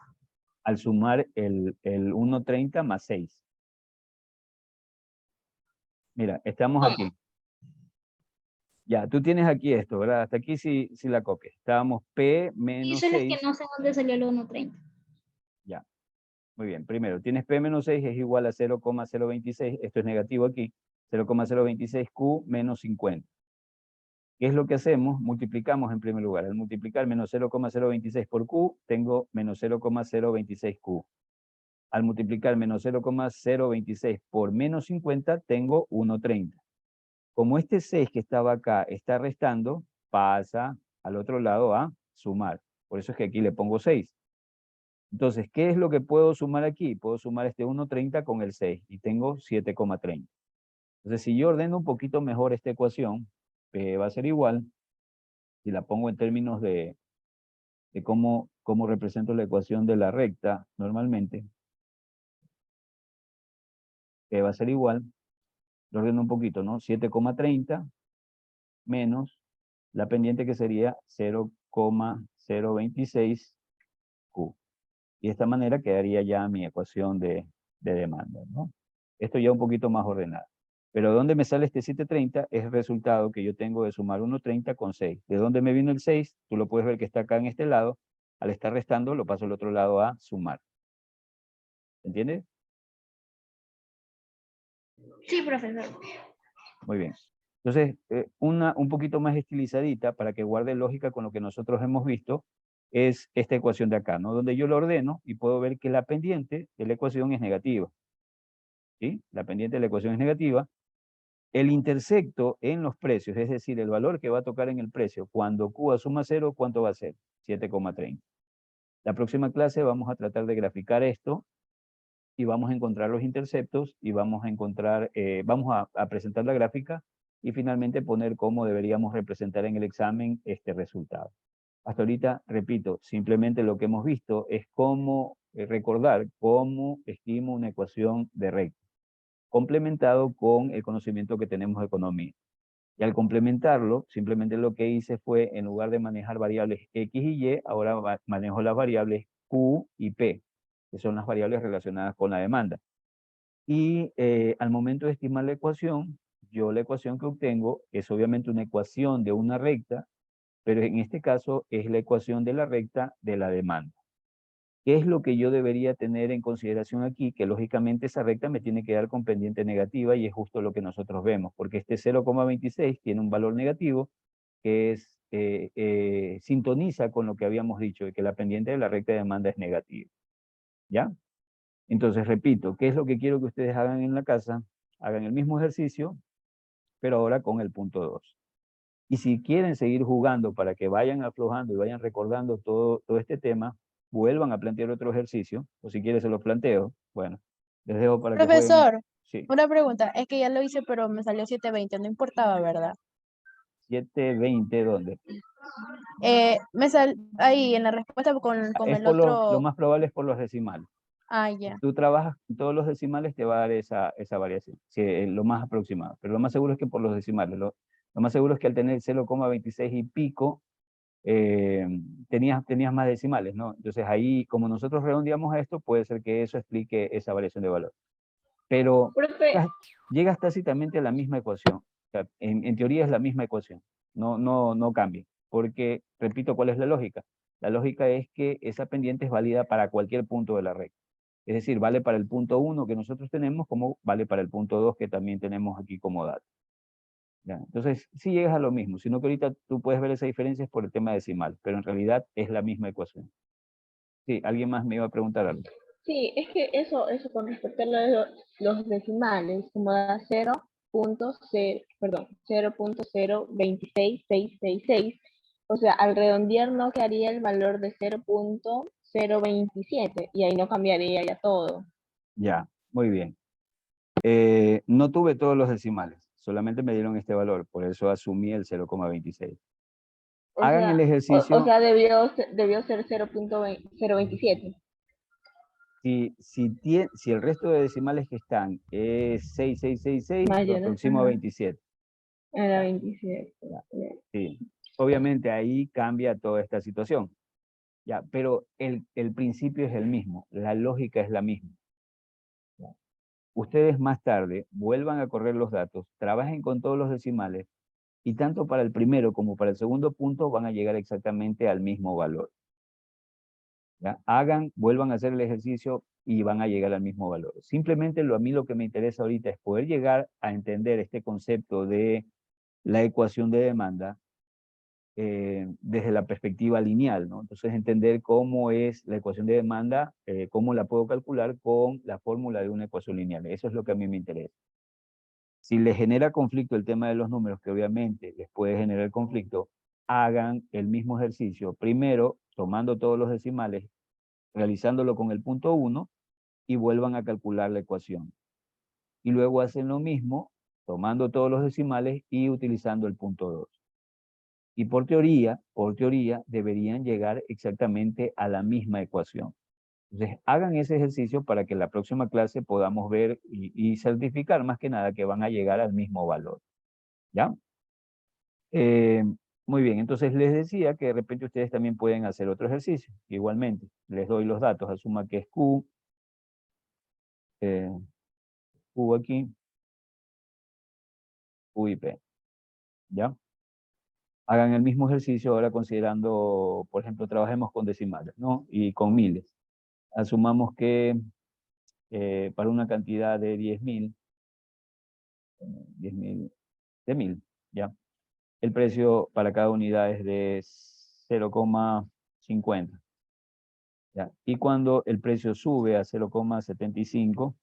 Al sumar el 1.30 más 6. Mira, estamos ¿Cómo? aquí. Ya, tú tienes aquí esto, ¿verdad? Hasta aquí sí la copias. Estábamos P Y menos solo es 6. que no sé dónde salió el 1.30. Ya, muy bien. Primero, tienes P menos 6 es igual a 0,026. Esto es negativo aquí. 0,026Q menos 50. ¿Qué es lo que hacemos? Multiplicamos en primer lugar. Al multiplicar menos 0,026 por Q, tengo menos 0,026Q. Al multiplicar menos 0,026 por menos 50, tengo 1.30. Como este 6 que estaba acá está restando, pasa al otro lado a sumar. Por eso es que aquí le pongo 6. Entonces, ¿qué es lo que puedo sumar aquí? Puedo sumar este 1.30 con el 6 y tengo 7,30. Entonces, si yo ordeno un poquito mejor esta ecuación, P va a ser igual, si la pongo en términos de cómo represento la ecuación de la recta normalmente, P va a ser igual, lo ordeno un poquito, ¿no? 7,30 menos la pendiente que sería 0,026 Q. Y de esta manera quedaría ya mi ecuación de demanda, ¿no? Esto ya un poquito más ordenado. Pero ¿de dónde me sale este 730? Es el resultado que yo tengo de sumar 1.30 con 6. ¿De dónde me vino el 6? Tú lo puedes ver que está acá en este lado. Al estar restando, lo paso al otro lado a sumar. ¿Entiendes? Sí, profesor. Muy bien. Entonces, un poquito más estilizadita para que guarde lógica con lo que nosotros hemos visto, es esta ecuación de acá, ¿no? Donde yo lo ordeno y puedo ver que la pendiente de la ecuación es negativa. ¿Sí? La pendiente de la ecuación es negativa. El intersecto en los precios, es decir, el valor que va a tocar en el precio, cuando Q suma 0, ¿cuánto va a ser? 7,30. La próxima clase vamos a tratar de graficar esto y vamos a encontrar los interceptos y vamos a encontrar, vamos a presentar la gráfica y finalmente poner cómo deberíamos representar en el examen este resultado. Hasta ahorita, repito, simplemente lo que hemos visto es cómo recordar cómo estimo una ecuación de recta, complementado con el conocimiento que tenemos de economía. Y al complementarlo, simplemente lo que hice fue, en lugar de manejar variables X y Y, ahora manejo las variables Q y P, que son las variables relacionadas con la demanda. Y al momento de estimar la ecuación, yo la ecuación que obtengo es obviamente una ecuación de una recta, pero en este caso es la ecuación de la recta de la demanda. ¿Qué es lo que yo debería tener en consideración aquí? Que lógicamente esa recta me tiene que dar con pendiente negativa y es justo lo que nosotros vemos, porque este 0,26 tiene un valor negativo que sintoniza con lo que habíamos dicho, de que la pendiente de la recta de demanda es negativa. ¿Ya? Entonces, repito, ¿qué es lo que quiero que ustedes hagan en la casa? Hagan el mismo ejercicio, pero ahora con el punto 2. Y si quieren seguir jugando para que vayan aflojando y vayan recordando todo este tema, vuelvan a plantear otro ejercicio, o si quieren se los planteo. Bueno, les dejo para que jueguen. Profesor, Sí, una pregunta. Es que ya lo hice, pero me salió 720. No importaba, ¿verdad? 720, ¿dónde? Me sal ahí en la respuesta con Es el por lo otro. más probable es por los decimales. Ah, Si ya. tú trabajas con todos los decimales, te va a dar esa variación, sí, lo más aproximado. Pero lo más seguro es que por los decimales. Lo más seguro es que al tener 0,26 y pico, tenías más decimales, ¿no? Entonces ahí, como nosotros redondeamos a esto, puede ser que eso explique esa variación de valor. Pero Profe, llegas tácitamente a la misma ecuación. O sea, en teoría es la misma ecuación. No cambia. Porque, repito, ¿cuál es la lógica? La lógica es que esa pendiente es válida para cualquier punto de la recta. Es decir, vale para el punto 1 que nosotros tenemos, como vale para el punto 2 que también tenemos aquí como dato. ¿Ya? Entonces, sí llegas a lo mismo, sino que ahorita tú puedes ver esa diferencia por el tema decimal, pero en realidad es la misma ecuación. Sí, alguien más me iba a preguntar algo. sí, es que eso con respecto a los decimales, como da 0.026666, o sea, al redondear no quedaría el valor de 0.027 y ahí no cambiaría ya todo. Ya, muy bien. No tuve todos los decimales, solamente me dieron este valor, por eso asumí el 0,26. Hagan el ejercicio. O sea, debió ser 0.027. Si el resto de decimales que están es 6666, lo Mayores, aproximo a ajá. 27. Era 27. Sí. Obviamente ahí cambia toda esta situación. Ya, pero el principio es el mismo, la lógica es la misma. Ya. Ustedes más tarde vuelvan a correr los datos, trabajen con todos los decimales y tanto para el primero como para el segundo punto van a llegar exactamente al mismo valor. ¿Ya? Vuelvan a hacer el ejercicio y van a llegar al mismo valor. Simplemente a mí lo que me interesa ahorita es poder llegar a entender este concepto de la ecuación de demanda desde la perspectiva lineal, ¿no? Entonces entender cómo es la ecuación de demanda, cómo la puedo calcular con la fórmula de una ecuación lineal. Eso es lo que a mí me interesa. Si les genera conflicto el tema de los números, que obviamente les puede generar conflicto, hagan el mismo ejercicio. Primero, tomando todos los decimales, realizándolo con el punto 1 y vuelvan a calcular la ecuación. Y luego hacen lo mismo, tomando todos los decimales y utilizando el punto 2. Y por teoría, deberían llegar exactamente a la misma ecuación. Entonces, hagan ese ejercicio para que en la próxima clase podamos ver y certificar más que nada que van a llegar al mismo valor. ¿Ya? Muy bien, entonces les decía que de repente ustedes también pueden hacer otro ejercicio. Igualmente, les doy los datos, asuma que es Q, Q aquí, Q y P. ¿Ya? Hagan el mismo ejercicio ahora considerando, por ejemplo, trabajemos con decimales, ¿no? Y con miles. Asumamos que para una cantidad de 10.000, de 1.000, ¿ya? El precio para cada unidad es de 0,50. ¿Ya? Y cuando el precio sube a 0,75,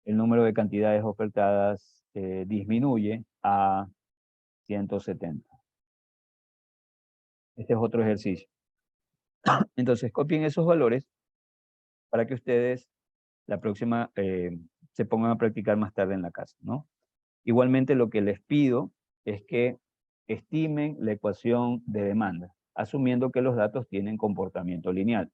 el número de cantidades ofertadas disminuye a 170. Este es otro ejercicio. Entonces copien esos valores para que ustedes la próxima se pongan a practicar más tarde en la casa, ¿no? Igualmente lo que les pido es que estimen la ecuación de demanda, asumiendo que los datos tienen comportamiento lineal.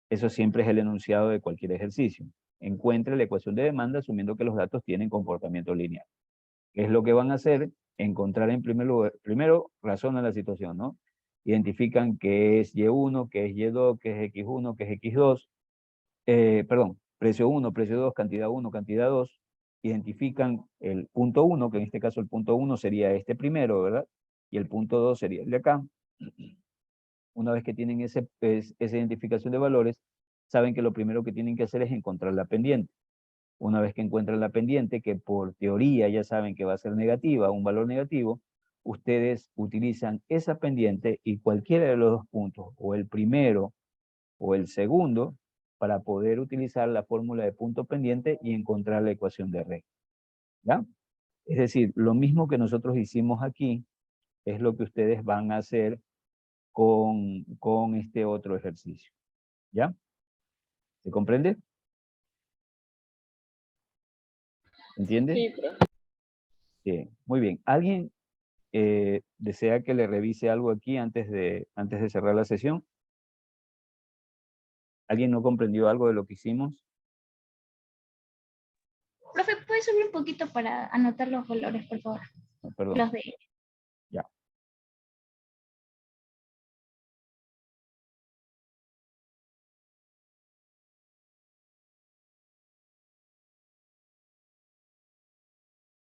Eso siempre es el enunciado de cualquier ejercicio. Encuentre la ecuación de demanda asumiendo que los datos tienen comportamiento lineal. ¿Qué es lo que van a hacer? Encontrar en primer lugar, primero razonan la situación, ¿no? Identifican qué es Y1, qué es Y2, qué es X1, qué es X2, perdón, precio 1, precio 2, cantidad 1, cantidad 2, identifican el punto 1, que en este caso el punto 1 sería este primero, ¿verdad? Y el punto 2 sería el de acá. Una vez que tienen esa identificación de valores, saben que lo primero que tienen que hacer es encontrar la pendiente. Una vez que encuentran la pendiente, que por teoría ya saben que va a ser negativa, un valor negativo, ustedes utilizan esa pendiente y cualquiera de los dos puntos, o el primero o el segundo, para poder utilizar la fórmula de punto pendiente y encontrar la ecuación de recta. ¿Ya? Es decir, lo mismo que nosotros hicimos aquí, es lo que ustedes van a hacer con este otro ejercicio. ¿Ya? ¿Se comprende? ¿Entiende? Sí, profe. Sí, muy bien. ¿Alguien desea que le revise algo aquí antes de cerrar la sesión? ¿Alguien no comprendió algo de lo que hicimos? Profe, ¿puedes subir un poquito para anotar los valores, por favor? No, perdón. Los de... Ya.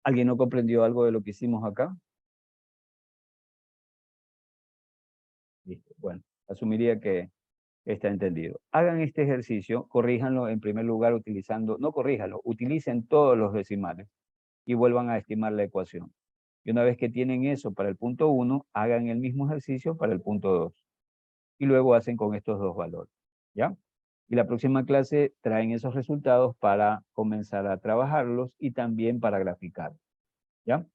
¿Alguien no comprendió algo de lo que hicimos acá? Listo. Bueno, asumiría que está entendido. Hagan este ejercicio, corríjanlo en primer lugar utilizando, no corríjanlo, utilicen todos los decimales y vuelvan a estimar la ecuación. Y una vez que tienen eso para el punto 1, hagan el mismo ejercicio para el punto 2. Y luego hacen con estos dos valores. ¿Ya? Y la próxima clase traen esos resultados para comenzar a trabajarlos y también para graficarlos. ¿Ya?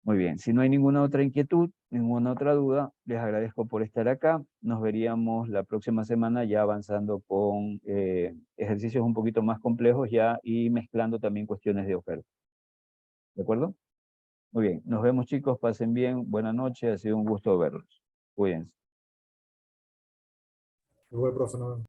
Muy bien. Si no hay ninguna otra inquietud, ninguna otra duda, les agradezco por estar acá. Nos veríamos la próxima semana ya avanzando con ejercicios un poquito más complejos ya y mezclando también cuestiones de oferta. ¿De acuerdo? Muy bien, nos vemos chicos, pasen bien, buenas noches, ha sido un gusto verlos. Cuídense. Igual, profe, no.